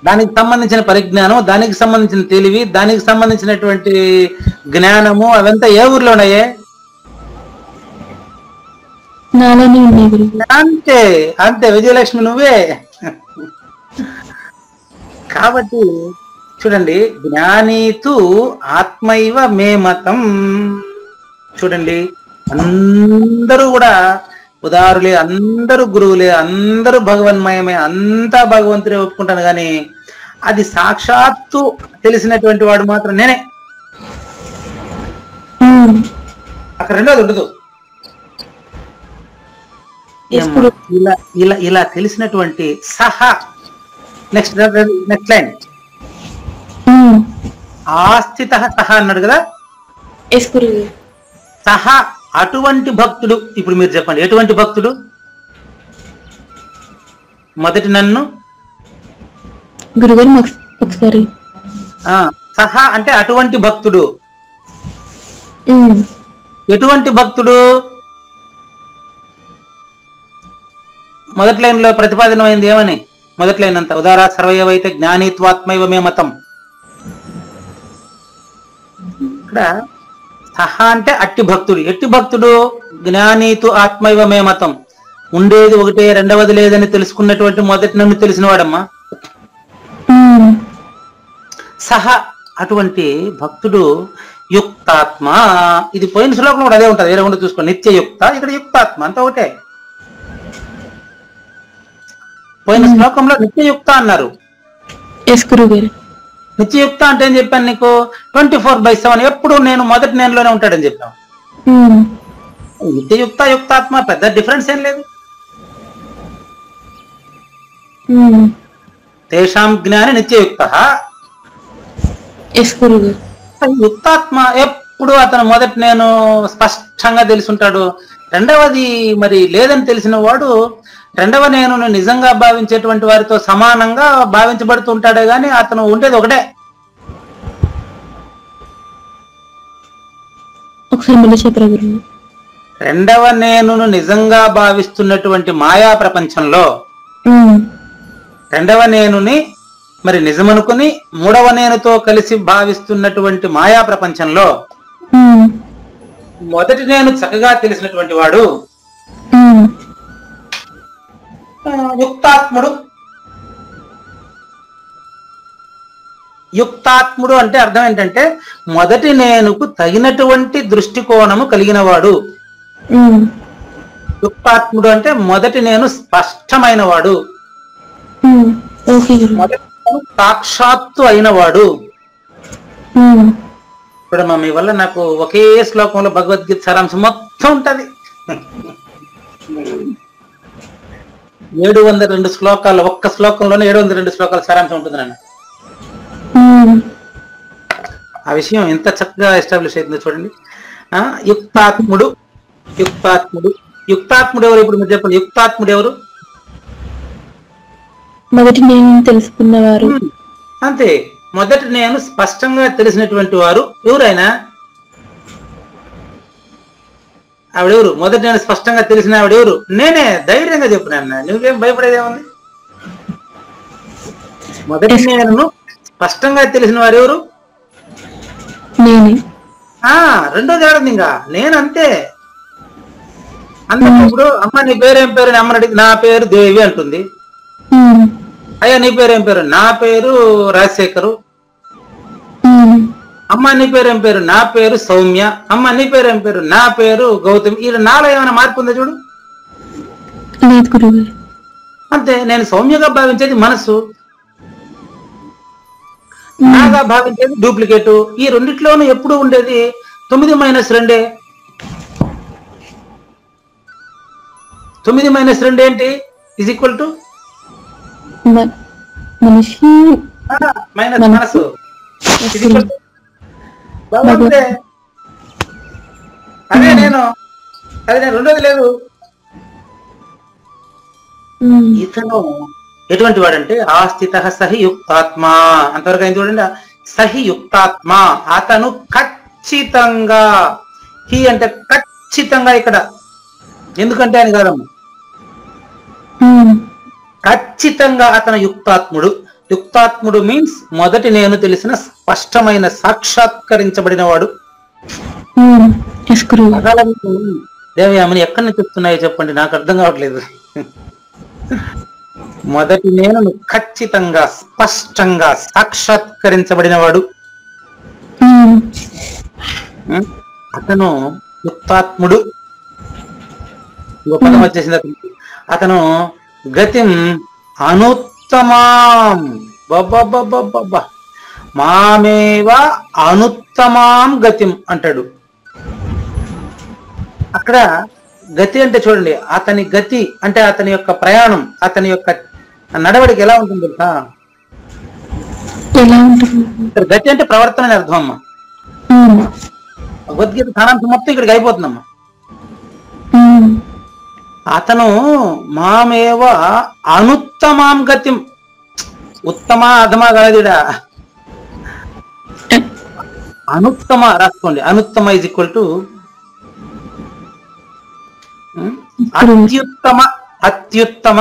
దానికి సంబంధించిన పరిజ్ఞానం, దానికి సంబంధించిన తెలివి, దానికి సంబంధించినటువంటి జ్ఞానము, అవంతా ఏ ఊర్లో ఉన్నాయే? అంతే అంతే, విజయలక్ష్మి నువ్వే. కాబట్టి చూడండి, జ్ఞానీతు ఆత్మైవ మే మతం. చూడండి, అందరూ కూడా ఉదారులే, అందరూ గురువులే, అందరూ భగవన్మయమే, అంతా భగవంతుడే ఒప్పుకుంటాను. కానీ అది సాక్షాత్తు తెలిసినటువంటి వాడు మాత్రం నేనే. అక్కడ రెండోది ఉండదు. ఇలా తెలిసినటువంటి సహా, నెక్స్ట్ లైన్, ఆస్థిత సహా అన్నాడు కదా. సహా అటువంటి భక్తుడు. ఇప్పుడు మీరు చెప్పండి, ఎటువంటి భక్తుడు? మొదటి నన్ను గురుగారు ఒకసారి సహ అంటే అటువంటి భక్తుడు. ఎటువంటి భక్తుడు? మొదటి లైన్ లో ప్రతిపాదనమైంది ఏమని? మొదటి లైన్ అంతా ఉదారా సర్వైవైతే జ్ఞానిత్వాత్మైవ మే మతం. ఇక్కడ సహ అంటే అట్టి భక్తుడు. ఎట్టి భక్తుడు? జ్ఞానీతు ఆత్మైవ మే మతం. ఉండేది ఒకటే, రెండవది లేదని తెలుసుకున్నటువంటి మొదటి నన్ను తెలిసిన వాడమ్మా. సహ అటువంటి భక్తుడు యుక్తాత్మ. ఇది పోయిన శ్లోకం కూడా అదే ఉంటుంది, వేరే ఉండి చూసుకోండి. నిత్యయుక్త, ఇక్కడ యుక్తాత్మ అంతా ఒకటే. పోయిన శ్లోకంలో నిత్యయుక్త అన్నారు. నిత్యయుక్త అంటే ఏం చెప్పాను నీకు? 24/7 ఎప్పుడు నేను మొదటి నేనులోనే ఉంటాడని చెప్పాను. నిత్యయుక్త యుక్తాత్మ పెద్ద డిఫరెన్స్ ఏం లేదు. తేషాం జ్ఞాని నిత్యయుక్త. యుక్తాత్మ ఎప్పుడు అతను మొదటి నేను స్పష్టంగా తెలుసుంటాడు. రెండవది మరి లేదని తెలిసిన వాడు రెండవ నేను నిజంగా భావించేటువంటి వారితో సమానంగా భావించబడుతూ ఉంటాడే గాని అతను ఉండేది ఒకటే. రెండవ నేను నిజంగా భావిస్తున్నటువంటి మాయా ప్రపంచంలో రెండవ నేనుని మరి నిజమనుకుని మూడవ నేనుతో కలిసి భావిస్తున్నటువంటి మాయా ప్రపంచంలో మొదటి నేను చక్కగా తెలిసినటువంటి వాడు యుక్తాత్ముడు. యుక్తాత్ముడు అంటే అర్థం ఏంటంటే మొదటి నేనుకు తగినటువంటి దృష్టికోణము కలిగిన వాడు. యుక్తాత్ముడు అంటే మొదటి నేను స్పష్టమైన వాడు, మొదటి సాక్షాత్తు అయినవాడు. ఇప్పుడు మీ వల్ల నాకు ఒకే శ్లోకంలో భగవద్గీత సారాంశం మొత్తం ఉంటది. 702 శ్లోకాలు, ఒక్క శ్లోకంలోనే 702 శ్లోకాల సారాంశం ఉంటుంది నాన్న. ఆ విషయం ఎంత చక్కగా ఎస్టాబ్లిష్ అవుతుందో చూడండి. యుక్తాత్ముడు, యుక్తాత్ముడు, యుక్తాత్ముడు ఎవరు? ఇప్పుడు మీరు చెప్పండి, యుక్తాత్ముడు ఎవరు? మొదటి నేను తెలుసుకున్నవారు. అంతే, మొదటి నేను స్పష్టంగా తెలిసినటువంటి వారు. ఎవరైనా ఆవిడెవరు? మొదటి నేను స్పష్టంగా తెలిసిన ఆవిడెవరు? నేనే. ధైర్యంగా చెప్పినా, నువ్వేం భయపడేదేముంది? మొదటి నేను స్పష్టంగా తెలిసిన వారు ఎవరు? నేనే. రెండోది ఆడదు ఇంకా, నేనంతే. అందుకు ఇప్పుడు అమ్మ నీ పేరేం పేరు అని అమ్మని అడిగి నా పేరు దేవి అంటుంది. అయ్యా నీ పేరేం పేరు? నా పేరు రాజశేఖరు. అమ్మ నీ పేరేం పేరు? నా పేరు సౌమ్య. అమ్మ నీ పేరేం పేరు? నా పేరు గౌతమి. ఈ నాలో ఏమైనా మార్పు ఉందా చూడు? అంతే. నేను సౌమ్యగా భావించేది మనసు, నాగా భావించేది డూప్లికేట్. ఈ రెండిట్లోనూ ఎప్పుడు ఉండేది 9 - 2. 9 - 2 ఏంటి? ఈజ్ ఈక్వల్ టు మైనస్ మనసు. బాగుంటే అదే నేను, అది నేను, రెండోది లేదు. ఇతను ఎటువంటి వాడంటే ఆస్థిత సహి యుక్తాత్మ. అంతవరకు అయింది చూడండి. సహి యుక్తాత్మ, అతను ఖచ్చితంగా. హి అంటే ఖచ్చితంగా ఇక్కడ, ఎందుకంటే ఆయన కాదమ్మ, ఖచ్చితంగా అతను యుక్తాత్ముడు. యుక్తాత్ముడు మీన్స్ మొదటి నేను తెలిసిన స్పష్టమైన సాక్షాత్కరించబడిన వాడు. దేవయామని ఎక్కడి నుంచి చెప్తున్నాయో చెప్పండి, నాకు అర్థం కావట్లేదు. మొదటి నేను ఖచ్చితంగా స్పష్టంగా సాక్షాత్కరించబడిన వాడు అతను యుక్తాత్ముడు. గొప్పదం వచ్చేసింది అతనికి. అతను గతిం అనుత్తమాం, మామేవ అనుత్తమాం గతిం అంటాడు. అక్కడ గతి అంటే చూడండి, అతని గతి అంటే అతని యొక్క ప్రయాణం, అతని యొక్క నడవడిక ఎలా ఉంటుంది తెలుసా? గతి అంటే ప్రవర్తన అని అర్థం అమ్మా. భగవద్గీత సారాంశం మొత్తం ఇక్కడికి అయిపోతుందమ్మా. అతను మామేవ అనుత్తమాం గతిం, ఉత్తమ అధమా కాదుడా, అనుత్తమ రాసుకోండి. అనుత్తమ ఈజ్ ఈక్వల్ టు అత్యుత్తమ. అత్యుత్తమ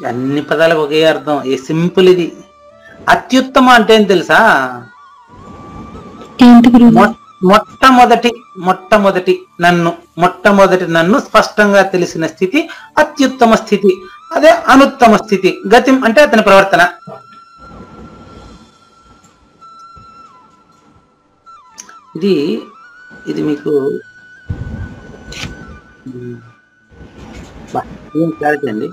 అన్ని పదాలకు ఒకే అర్థం. ఏ సింపుల్ ఇది. అత్యుత్తమ అంటే ఏం తెలుసా? ఏంటి గురువు? మొట్టమొదటి నన్ను స్పష్టంగా తెలిసిన స్థితి అత్యుత్తమ స్థితి. అదే అనుత్తమ స్థితి. గతిం అంటే అతని ప్రవర్తన. ఇది మీకు ఏం క్లారిటీ అండి.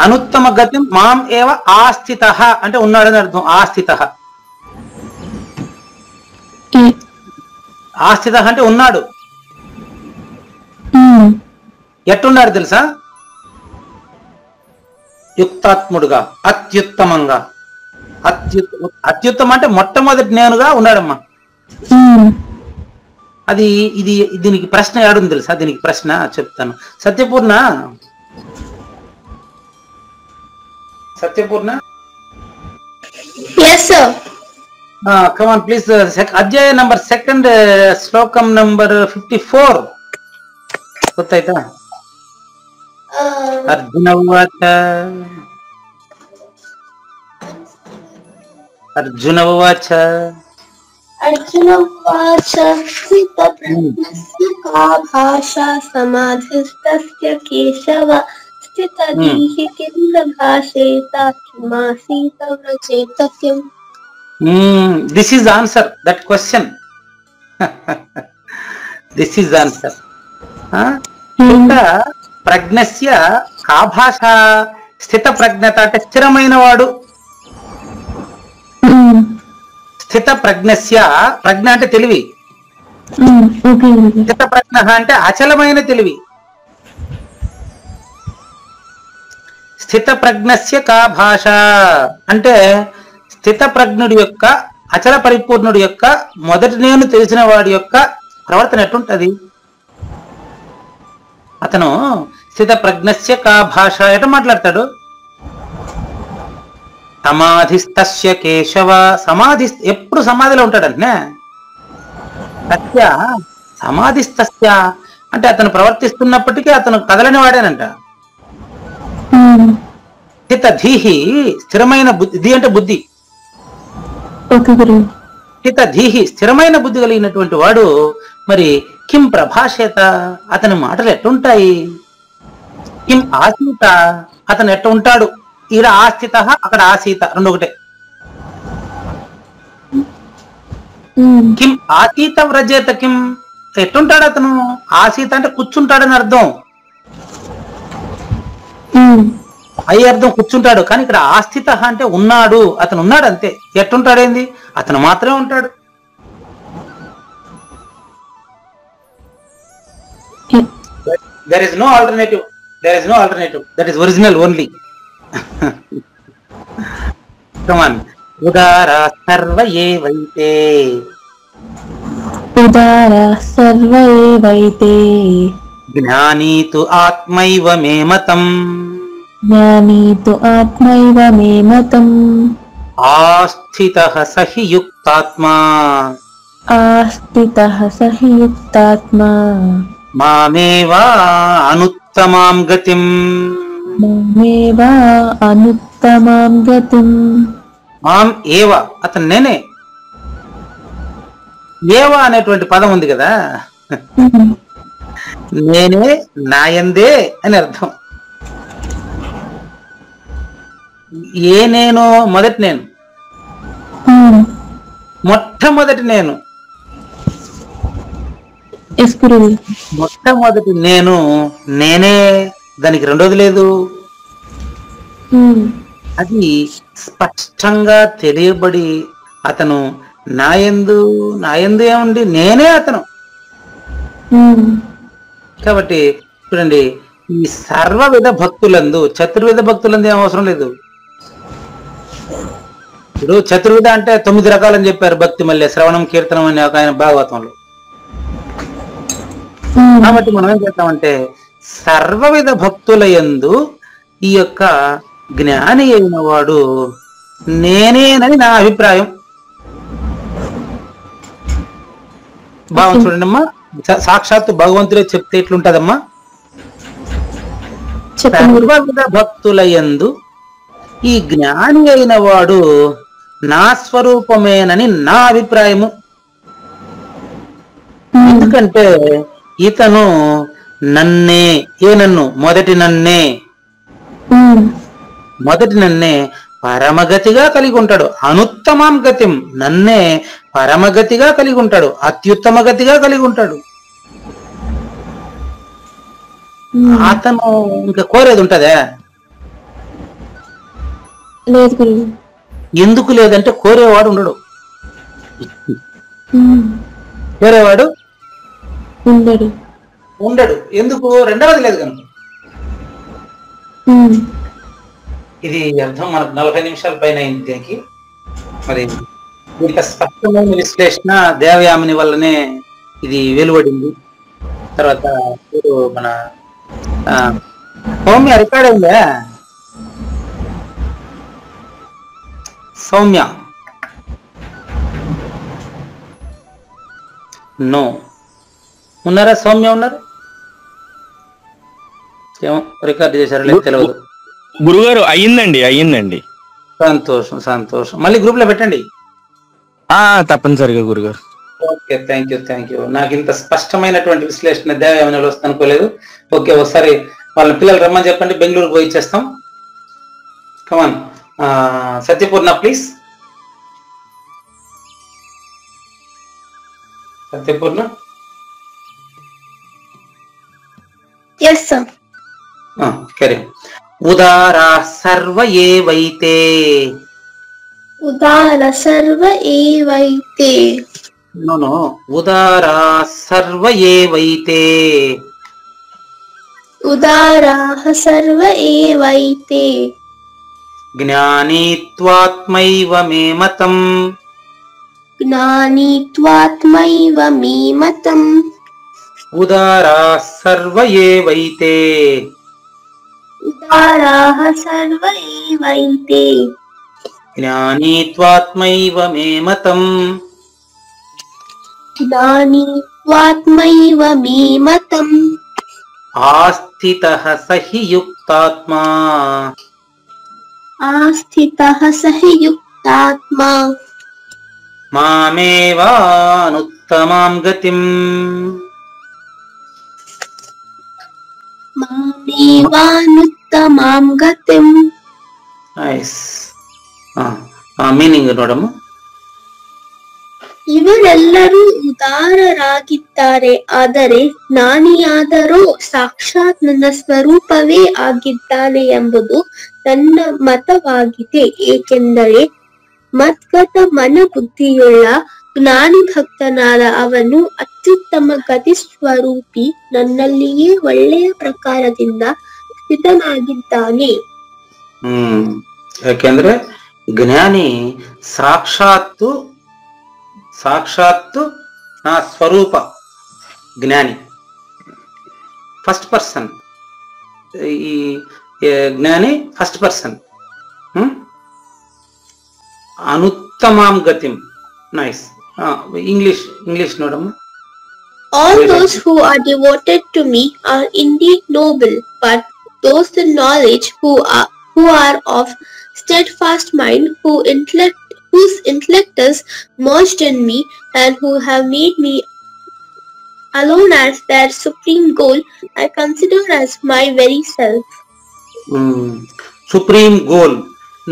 అనుత్తమ గతిం మాం ఏవ ఆస్థిత అంటే ఉన్నాడని అర్థం. ఆస్థిత ఆస్థిత అంటే ఉన్నాడు. ఎట్టున్నాడు తెలుసా? యుక్తాత్ముడుగా, అత్యుత్తమంగా. అత్యుత్తమ అంటే మొట్టమొదటి నేనుగా ఉన్నాడమ్మా. అది ఇది దీనికి ప్రశ్న ఏడుంది తెలుసా? దీనికి ప్రశ్న చెప్తాను. సత్యపూర్ణ Yes, sir. come on please. అధ్యాయ నంబర్ 2 శ్లోకం నంబర్ 54 గుర్తైతా? అర్జున ఉవాచ Arjuna uvacha స్థితప్రజ్ఞస్య కా భాషా సమాధిస్థస్య కేశవ స్థితధీః కిం ప్రభాషేత కిమాసీత వ్రజేత కిం. This is answer that question. This is answer. ప్రజ్ఞస్య కా భాష స్థిత ప్రజ్ఞత అంటే స్థిరమైన వాడు. స్థిత ప్రజ్ఞస్య ప్రజ్ఞ అంటే తెలివి. స్థిత ప్రజ్ఞ అంటే అచలమైన తెలివి. స్థిత ప్రజ్ఞస్య కా భాష అంటే స్థిత ప్రజ్ఞుడి యొక్క, అచల పరిపూర్ణుడి యొక్క, మొదటి నేను తెలిసిన వాడి యొక్క ప్రవర్తన ఎట్టుంటది? అతను స్థిత ప్రజ్ఞస్య కా భాష ఎట మాట్లాడతాడు? సమాధిస్తస్య కేశవ. సమాధి ఎప్పుడు సమాధిలో ఉంటాడంటే సత్య సమాధిస్తస్య అంటే అతను ప్రవర్తిస్తున్నప్పటికీ అతను కదలని వాడేనంట. స్థిత ధీహి స్థిరమైన బుద్ధి. ధీ అంటే బుద్ధి. స్థిత ధీహి స్థిరమైన బుద్ధి కలిగినటువంటి వాడు మరి కిం ప్రభాషేత అతని మాటలు ఎట్టుంటాయి? కిం ఆసీత అతను ఎట్ట ఉంటాడు? ఈడ ఆస్థిత అక్కడ ఆసీత రెండు ఒకటే. కిం ఆసీత వ్రజేత కిం ఎట్టుంటాడు అతను? ఆసీత అంటే కూర్చుంటాడని అర్థం. అయ్యి అర్థం కూర్చుంటాడు. కానీ ఇక్కడ ఆస్థిత అంటే ఉన్నాడు, అతను ఉన్నాడు అంతే. ఎట్టుంటాడేంది? అతను మాత్రమే ఉంటాడు. There is no alternative. That is original only. Come on. Udara sarva evaite. Gnani tu atmaiva me matam. Aasthitah sahi yuktatma. Mameva anuttamam gatim. మాం ఏవ అతను నేనే. ఏవ అనేటువంటి పదం ఉంది కదా, నేనే నాయందే అని అర్థం. ఏ నేను? మొదటి నేను, మొట్టమొదటి నేను. మొట్టమొదటి నేను నేనే, దానికి రెండోది లేదు. అది స్పష్టంగా తెలియబడి అతను నాయందు ఏముండి నేనే అతను. కాబట్టి చూడండి, ఈ సర్వవిధ భక్తులందు, చతుర్విధ భక్తులందు ఏం అవసరం లేదు. ఇప్పుడు చతుర్విధ అంటే 9 రకాలని చెప్పారు భక్తి. మళ్ళీ శ్రవణం, కీర్తనం అని ఒక ఆయన భాగవతంలో. కాబట్టి మనం ఏం చేద్దామంటే సర్వవిధ భక్తుల యందు ఈ యొక్క జ్ఞాని అయిన వాడు నేనేనని నా అభిప్రాయం. భావం చూడండి అమ్మా, సాక్షాత్తు భగవంతుడే చెప్తే ఎట్లుంటదమ్మా. సర్వవిధ భక్తులయందు ఈ జ్ఞాని అయిన వాడు నా స్వరూపమేనని నా అభిప్రాయము. ఎందుకంటే ఇతను నన్నే, నన్ను మొదటి నన్నే పరమగతిగా కలిగి ఉంటాడు. అనుత్తమం గతిం, నన్నే పరమగతిగా కలిగి ఉంటాడు, అత్యుత్తమ గతిగా కలిగి ఉంటాడు. అతను ఇంకా కోరేది ఉంటదా? లేదు. ఎందుకు లేదంటే కోరేవాడు ఉండడు. కోరేవాడు ఉండడు. ఎందుకు? రెండవది లేదు కనుక. ఇది అర్థం మనకు 40 నిమిషాల పైన అయింది దీనికి. మరి ఇంత స్పష్టమైన విశ్లేషణ దేవయామిని వల్లనే ఇది వెలువడింది. తర్వాత మన సౌమ్య రికార్డ్ అయిందా? సౌమ్య నో ఉన్నారా? సౌమ్య ఉన్నారు? ఏమో రికార్డ్ చేశారో లేదు తెలియదు. గురుగారు అయ్యిందండి. సంతోషం. మళ్ళీ గ్రూప్ లో పెట్టండి. తప్పనిసరిగా గురుగారు. Okay, thank you. నాకు ఇంత స్పష్టమైనటువంటి విశ్లేషణ దేవయామినిలో వస్తుంది అనుకోలేదు. ఓకే, ఒకసారి వాళ్ళ పిల్లలు రమ్మని చెప్పండి, బెంగళూరుకు పోయి ఇచ్చేస్తాం. కమాన్ సత్యపూర్ణ ప్లీజ్. సత్యపూర్ణ. Yes, sir. కరే. ఉదారా సర్వ ఏవైతే. ఉదార సర్వ ఏవైతే. నో ఉదారా సర్వ ఏవైతే. ఉదారాః సర్వ ఏవైతే. జ్ఞానీత్వాత్మైవ మే మతం. జ్ఞానీత్వాత్మైవ మే మతం. ఉదారా సర్వ ఏవైతే. ఉదారాః సర్వ ఏవైతే. జ్ఞానీత్వాత్మైవ మే మతం. జ్ఞానీత్వాత్మైవ మే మతం. ఆస్థితః సహి యుక్తాత్మా. ఆస్థితః సహి యుక్తాత్మా. మామేవానుత్తమాం గతిం. మామేవానుత్తమాం గతిం. నైస్. ಮೀನಿಂಗ್ ನೋಡಮ್ಮ. ಇವರೆಲ್ಲರೂ ಉದಾರರಾಗಿದ್ದಾರೆ, ಆದರೆ ಜ್ಞಾನಿಯಾದರೋ ಸಾಕ್ಷಾತ್ ನನ್ನ ಸ್ವರೂಪವೇ ಆಗಿದ್ದಾನೆ ಎಂಬುದು ನನ್ನ ಮತವಾಗಿದೆ. ಏಕೆಂದರೆ ಮದ್ಗತ ಮನ ಬುದ್ಧಿಯುಳ್ಳ ಜ್ಞಾನಿ ಭಕ್ತನಾದ ಅವನು ಅತ್ಯುತ್ತಮ ಗತಿ ಸ್ವರೂಪಿ ನನ್ನಲ್ಲಿಯೇ ಒಳ್ಳೆಯ ಪ್ರಕಾರದಿಂದ ಸ್ಥಿತನಾಗಿದ್ದಾನೆ. ಯಾಕೆಂದ್ರೆ ಜ್ಞಾನಿ ಸಾಕ್ಷಾತ್ತು నా స్వరూప జ్ఞాని. First person. ఈ జ్ఞాని ఫస్ట్ పర్సన్. అనుత్తమాం గతిం. నైస్. ఇంగ్లీష్ నోడమ్మా. All those who are devoted to me are indeed noble, but those in knowledge who are of steadfast mind, whose intellect is merged in me, and who have made me alone as their supreme goal, I consider as my very self. Supreme goal,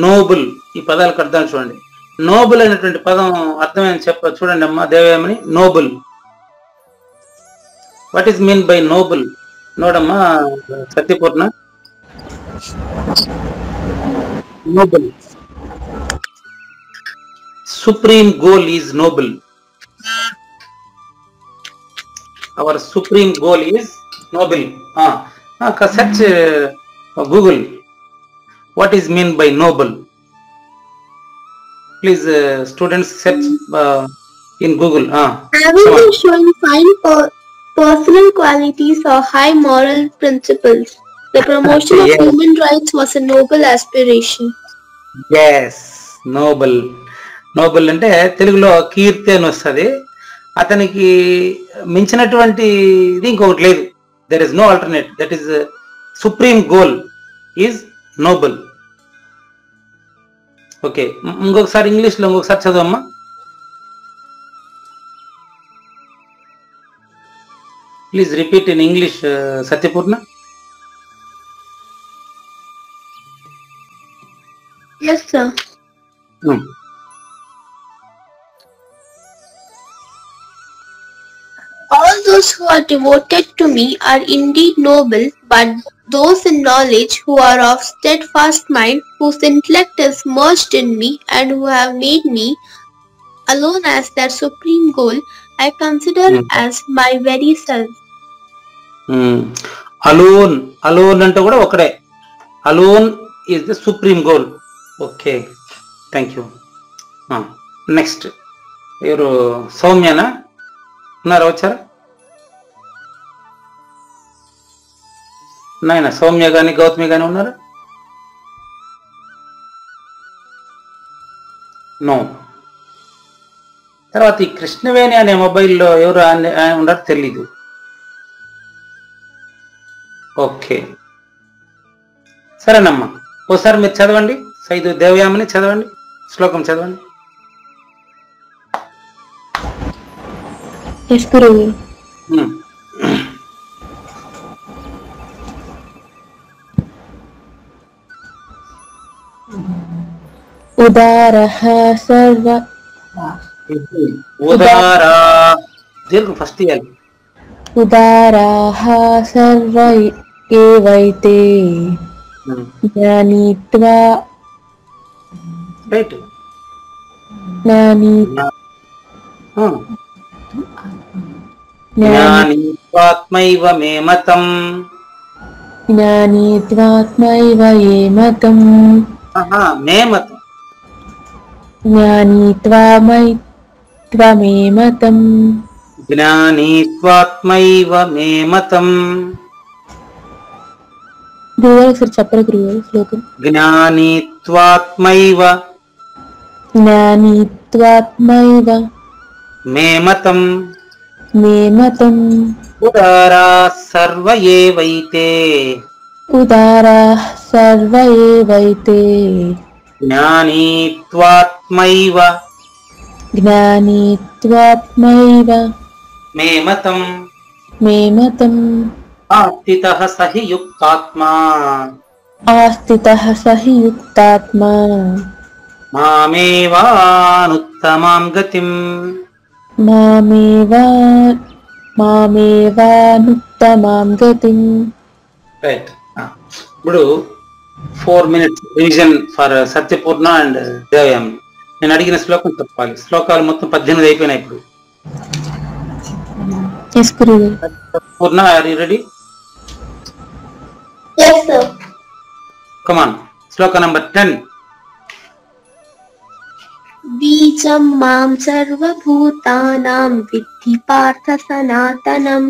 noble, ఈ పదాలకు అర్థం చూడండి. నోబుల్ అనేటువంటి పదం అర్థమేం చూడండి అమ్మా Devayamini. Noble, what is mean by noble? నోడమ్మా Satyapurna. Noble, supreme goal is noble. Our supreme goal is noble. Search Google. What is mean by noble? Please, students, search in Google. Having been showing fine personal qualities or high moral principles, the promotion of human rights was a noble aspiration. Yes. Nobel. Nobel అంటే తెలుగులో కీర్తి అని వస్తుంది. అతనికి మించినటువంటి ఇది ఇంకొకటి లేదు. There is no alternate. That is supreme goal is noble. Okay, ఇంకొకసారి ఇంగ్లీష్లో ఇంకొకసారి చదవమ్మా. Please repeat in English, Satyapurna. Yes, sir. All those who are devoted to me are indeed noble, but those in knowledge who are of steadfast mind, whose intellect is merged in me, and who have made me alone as their supreme goal, I consider as my very self. Alone, alone అంటే కూడా ఒకడే. Alone is the supreme goal. Okay, thank you. Next ఎవరు? సౌమ్యనా ఉన్నారా? వచ్చారా నాయన? సౌమ్య కానీ గౌతమి కానీ ఉన్నారా? నో. తర్వాత ఈ కృష్ణవేణి అనే మొబైల్లో ఎవరు ఉన్నారో తెలీదు. ఓకే, సరేనమ్మా. ఓసారి మీరు చదవండి, సైదు దేవయామని చదవండి, శ్లోకం చదవండి. ఎస్ గురువు. ఉదారః సర్వ ఉదారా దీర్ఘం ఫస్ట్ ఇవ్వాలి. ఉదారాః సర్వ ఏవైతే జ్ఞానీత్వా రైట్. జ్ఞానీత్వాత్మైవ మే మతం. జ్ఞానీత్వాత్మైవ ఏ మతం. మే మతం. జ్ఞానీత్వామే మతం. జ్ఞానీత్వాత్మైవ మే మతం. గురుగారు ఒకసారి చెప్పరు గురుగారు శ్లోకం. జ్ఞానీత్వాత్మైవ జ్ఞానీత్వాత్మైవ మే మతం. మే మతం. ఉదారా సర్వ ఏవైతే. ఉదారా సర్వ ఏవైతే. జ్ఞానీత్వాత్మైవ జ్ఞానీత్వాత్మైవ మే మతం. మే మతం. ఆస్థితః సహి యుక్తాత్మా. ఆస్థితః సహి యుక్తాత్మా. మామేవానుత్తమాం గతిం. మామేవానుత్తమాం గతిం. రైట్. ఇప్పుడు 4 minutes రివిజన్ ఫర్ సత్యపూర్ణ అండ్ దేవయామి. నేను అడిగిన శ్లోకం చెప్పాలి. శ్లోకాలు మొత్తం 18 అయిపోయినాయి ఇప్పుడు. ఎస్ గురువు. Purna, are you ready? Yes, sir. Come on. శ్లోక నంబర్ 10. बीजं मां सर्वभूतानां विद्धि पार्थ सनातनं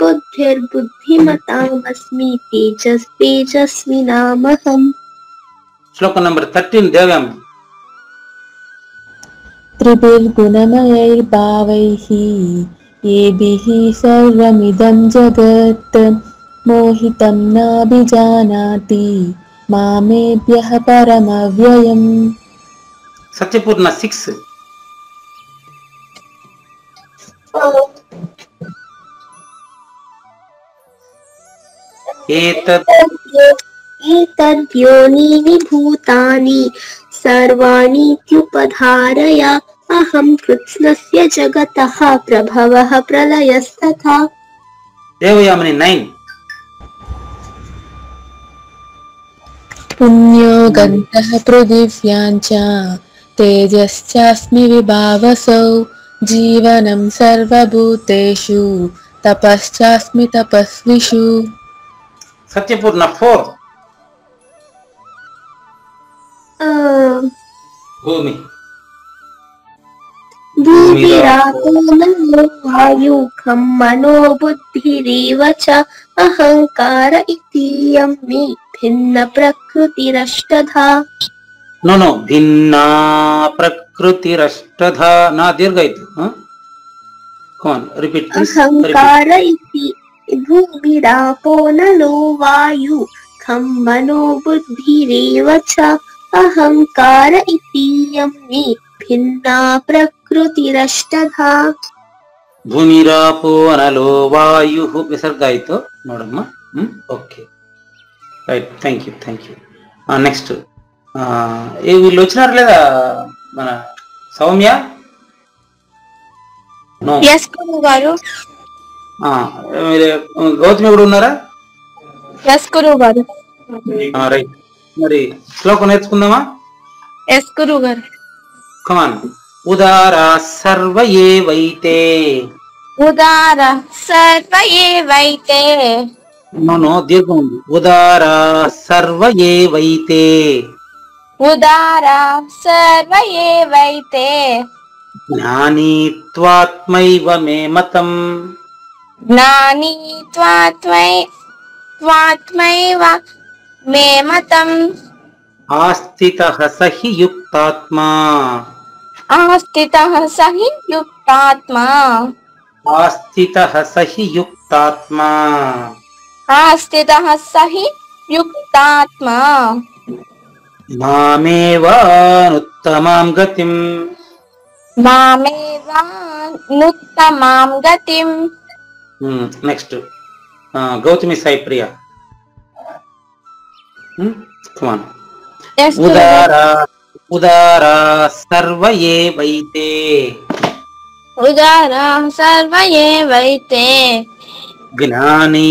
बुद्धिर्बुद्धिमतामस्मि तेजस्तेजस्विनामहम्. శ్లోక నంబర్ 13 దేవయామి. త్రిభిర్గుణమయైర్భావైః ఏభిః సర్వమిదం జగత్ మోహితం నాభిజానాతి మామేభ్యః పరమవ్యయం. సత్యపూర్ణ 6. एतद्योनीनि भूतानि सर्वाणीत्युपधारय अहं कृत्स्नस्य जगतः प्रभवः प्रलयस्तथा. దేవయామిని 9. పుణ్యో గంధః పృథివ్యాం చ తేజశ్చాస్మి విభావసౌ జీవనం సర్వభూతేషు తపశ్చాస్మి తపస్విషు. సత్యపూర్ణ 4. భూమి. भूमिरापो नलो वायुखं मनो बुद्धिरेव च अहंकार इतीयं मे भिन्न प्रकृतिरष्टधा. నో భిన్నా ప్రకృతిరష్టధా నా దీర్ఘ ఇతు రిపీట్ అహంకార ఇతి భూమిరాపో నలో వాయు ఖం మనో బుద్ధిరేవ చ అహంకార ఇతి యం మే భిన్నా ప్రకృతిరష్టధా. భూమిరాపో అనలో వాయు విసర్గ ఇతు నోడమ్మా. Okay right, thank you. Next వీళ్ళు వచ్చినారు లేదా మన సౌమ్య? నో. ఎస్ గురువు గారు. గౌతమి కూడా ఉన్నారా? ఎస్ గురువు గారు. రైట్, మరి శ్లోకం నేర్చుకుందామా? ఎస్ గురువు గారు. కమాన్. ఉదారా సర్వ ఏవైతే. ఉదార సర్వ ఏవైతే. నో దీర్ఘం ఉంది. ఉదారా సర్వ ఏవైతే. ఉదార సర్వ ఏవైతే. జ్ఞానీ త్వాత్మైవ మే మతం. జ్ఞాని త్వాత్మైవ మే మతం. ఆస్థితః సహి యుక్తాత్మా. ఆస్థితః సహి యుక్తాత్మా. ఆస్థితః సహి యుక్తాత్మా. ఆస్థితః సహి యుక్తాత్మా. మామేవానుత్తమాం గతిం. మామేవానుత్తమాం గతిం. నెక్స్ట్ గౌతమి సాయి ప్రియ. కమాన్. ఉదారా సర్వ ఏవైతే. ఉదారా సర్వ ఏవైతే. జ్ఞానీ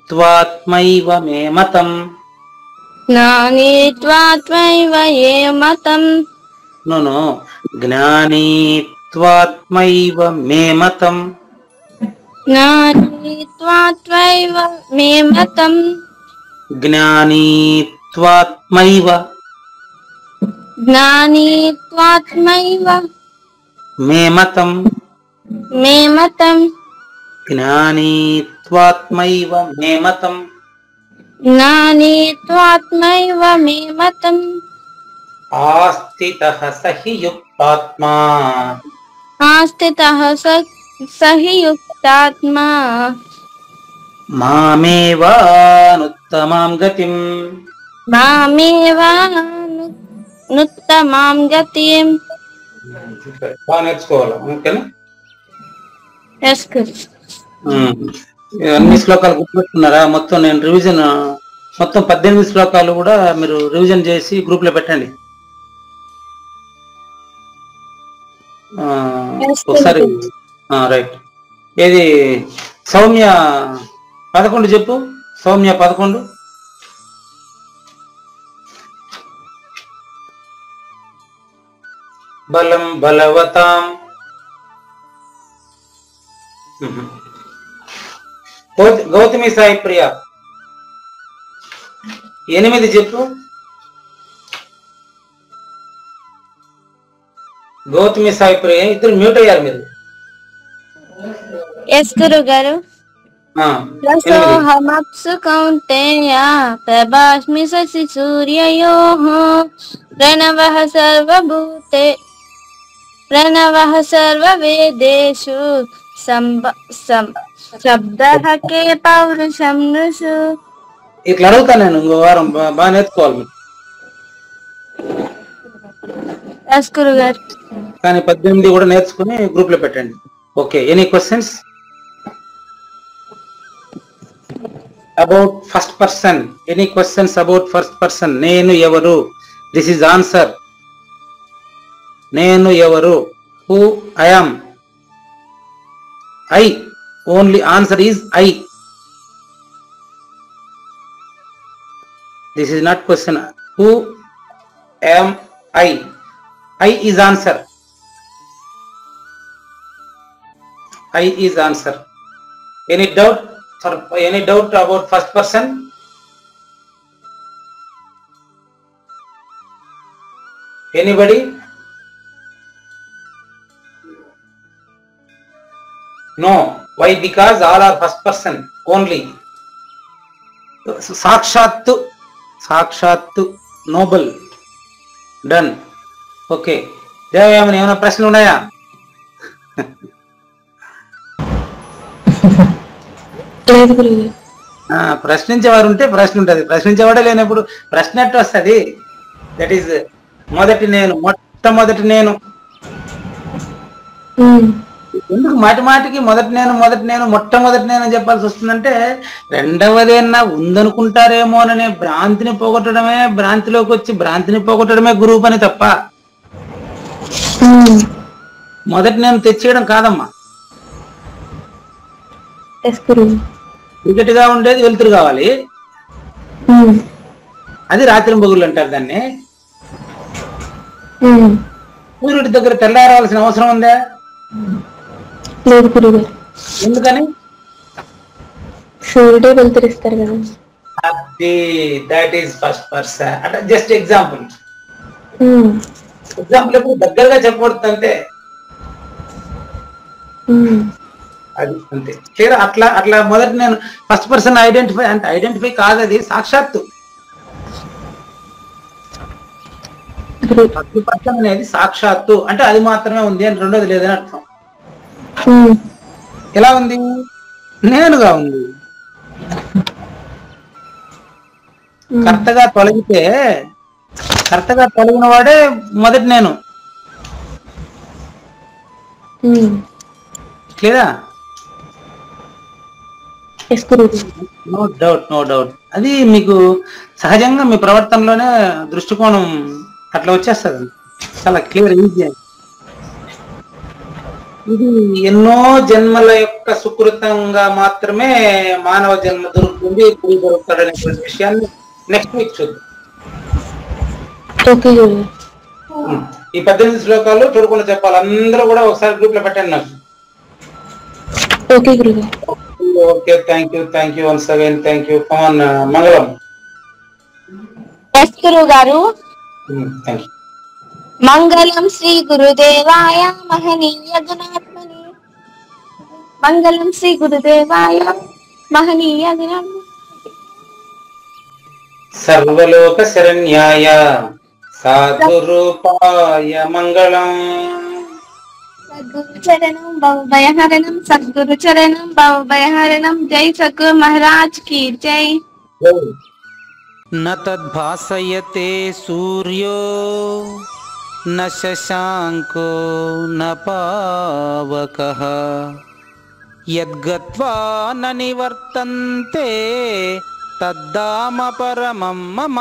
త్వాత్మైవ మే మతం. జ్ఞాని త్వాత్మైవ ఏ మతం. నో జ్ఞానీ త్వాత్మైవ మే మతం. జ్ఞాని త్వాత్మైవ మే మతం. జ్ఞానీ త్వాత్మైవ. జ్ఞాని త్వాత్మైవ మే మతం. మే మతం. జ్ఞానీ త్వాత్మైవ మే మతం. జ్ఞాని త్వాత్మైవ మే మతం. ఆస్థితః సహి యుక్తాత్మా. ఆస్థితః సహి యుక్తాత్మా. మామేవానుత్తమాం గతిం. మామేవానుత్తమాం గతిం. బాగా నేర్చుకోవాలి, ఓకేనా? ఎస్ గురు. అన్ని శ్లోకాలు గుర్తుపెట్టుకున్నారా? మొత్తం నేను రివిజన్ మొత్తం 18 శ్లోకాలు కూడా మీరు రివిజన్ చేసి గ్రూప్ లో పెట్టండి. ఒకసారి రైట్. ఏది సౌమ్య 11 చెప్పు. సౌమ్య 11. బలం బలవతాం. గౌతమి సాయి ప్రియ 8 చెప్పు. గౌతమి సాయి ప్రియ ఇద్దరు మ్యూట్ అయ్యారు మీరు. ఎస్ గురు గారు. రసోహమప్సు కౌంతేయ ప్రభాస్మి శశి సూర్యయోః ప్రణవః సర్వవేదేషు శబ్దః కే పౌరుషం నృషు. ఇట్లా అడుగుతా నేను ఇంకో వారం బాగా నేర్చుకోవాలి మీరు. ఎస్ గురు గారు. కానీ 18 కూడా నేర్చుకుని గ్రూప్ లో పెట్టండి. Okay, any questions about first person? Any questions about first person? నేను ఎవరు? This is answer. నేను ఎవరు? Who I am. I only answer is I. This is not question. Who am I? I is answer. I is answer. Any doubt? Any doubt about first person? Anybody? No. Why? Because all are first person only. Sakshattu, noble. Done. Okay, Devayamini ఏమైనా ప్రశ్నలు ఉన్నాయా? లేదు గురుగారు. ప్రశ్నించేవారు ఉంటే ప్రశ్న ఉంటుంది, ప్రశ్నించేవాడే లేనప్పుడు ప్రశ్న ఎట్టు వస్తుంది? దట్ ఈస్ మొదటి నేను, మొట్టమొదటి నేను. ఎందుకు మాటి మాటికి మొదటి నేను మొట్టమొదటి నేను అని చెప్పాల్సి వస్తుందంటే, రెండవదేనా ఉందనుకుంటారేమో అనే భ్రాంతిని పోగొట్టడమే, భ్రాంతిలోకి వచ్చి భ్రాంతిని పోగొట్టడమే గురువు పని తప్ప మొదటి నేను తెచ్చేయడం కాదమ్మా. క్రికెట్గా ఉండేది వెలుతురు కావాలి, అది రాత్రి బొగులు అంటారు దాన్ని. సూర్యుడి దగ్గర తెల్లారవలసిన అవసరం ఉందా? లేదు గురుగారు. ఎందుకని? సూర్యుడే వెలుతురిస్తారు కదా. అది దట్ ఈస్ ఫస్ట్ పర్సన్ అంటే జస్ట్ ఎగ్జాంపుల్. ఎగ్జాంపుల్ ఎప్పుడు దగ్గరగా చెప్పబడుతుంది అంతే, అది అంతే క్లియర్. అట్లా అట్లా మొదటి నేను ఫస్ట్ పర్సన్ ఐడెంటిఫై అంటే ఐడెంటిఫై కాదు, అది సాక్షాత్తు. ఫస్ట్ పర్సన్ అనేది సాక్షాత్తు అంటే అది మాత్రమే ఉంది అని, రెండోది లేదని అర్థం. ఎలా ఉంది? నేనుగా ఉంది. కర్తగా తొలగితే, కర్తగా తొలగిన వాడే మొదటి నేను. క్లియరా? No doubt, no doubt. అది మీకు సహజంగా మీ ప్రవర్తనలోనే దృష్టికోణం అట్లా వచ్చేస్తుంది, చాలా క్లియర్, ఈజీ. ఇది ఎన్నో జన్మల యొక్క సుకృతంగా మాత్రమే మానవ జన్మ దొరుకుతుంది, గురి దొరుకుతాడు అనేటువంటి విషయాన్ని నెక్స్ట్ వీక్ చూద్దాం. ఈ 18 శ్లోకాలు చూడకుండా చెప్పాలి, అందరూ కూడా ఒకసారి గ్రూప్ లో పెట్టండి నాకు. Okay, thank you once again, thank you. Come on Mangalam. గురువు గారు, థ్యాంక్ యూ. మంగళం శ్రీ గురుదేవాయ మహనీయ గుణాత్మనే. మంగళం శ్రీ గురుదేవాయ మహనీయ గుణాత్మనే. సర్వలోక శరణ్యాయ సాధురూపాయ మంగళం. సద్గురు చరణం భవభయహరణం, సద్గురు చరణం భవభయహరణం. జై సద్గురు మహారాజ్ की జై. न तद्भासयते सूर्यो न शशांको न पावकः यद्गत्वा न निवर्तन्ते तद्धाम परमं मम.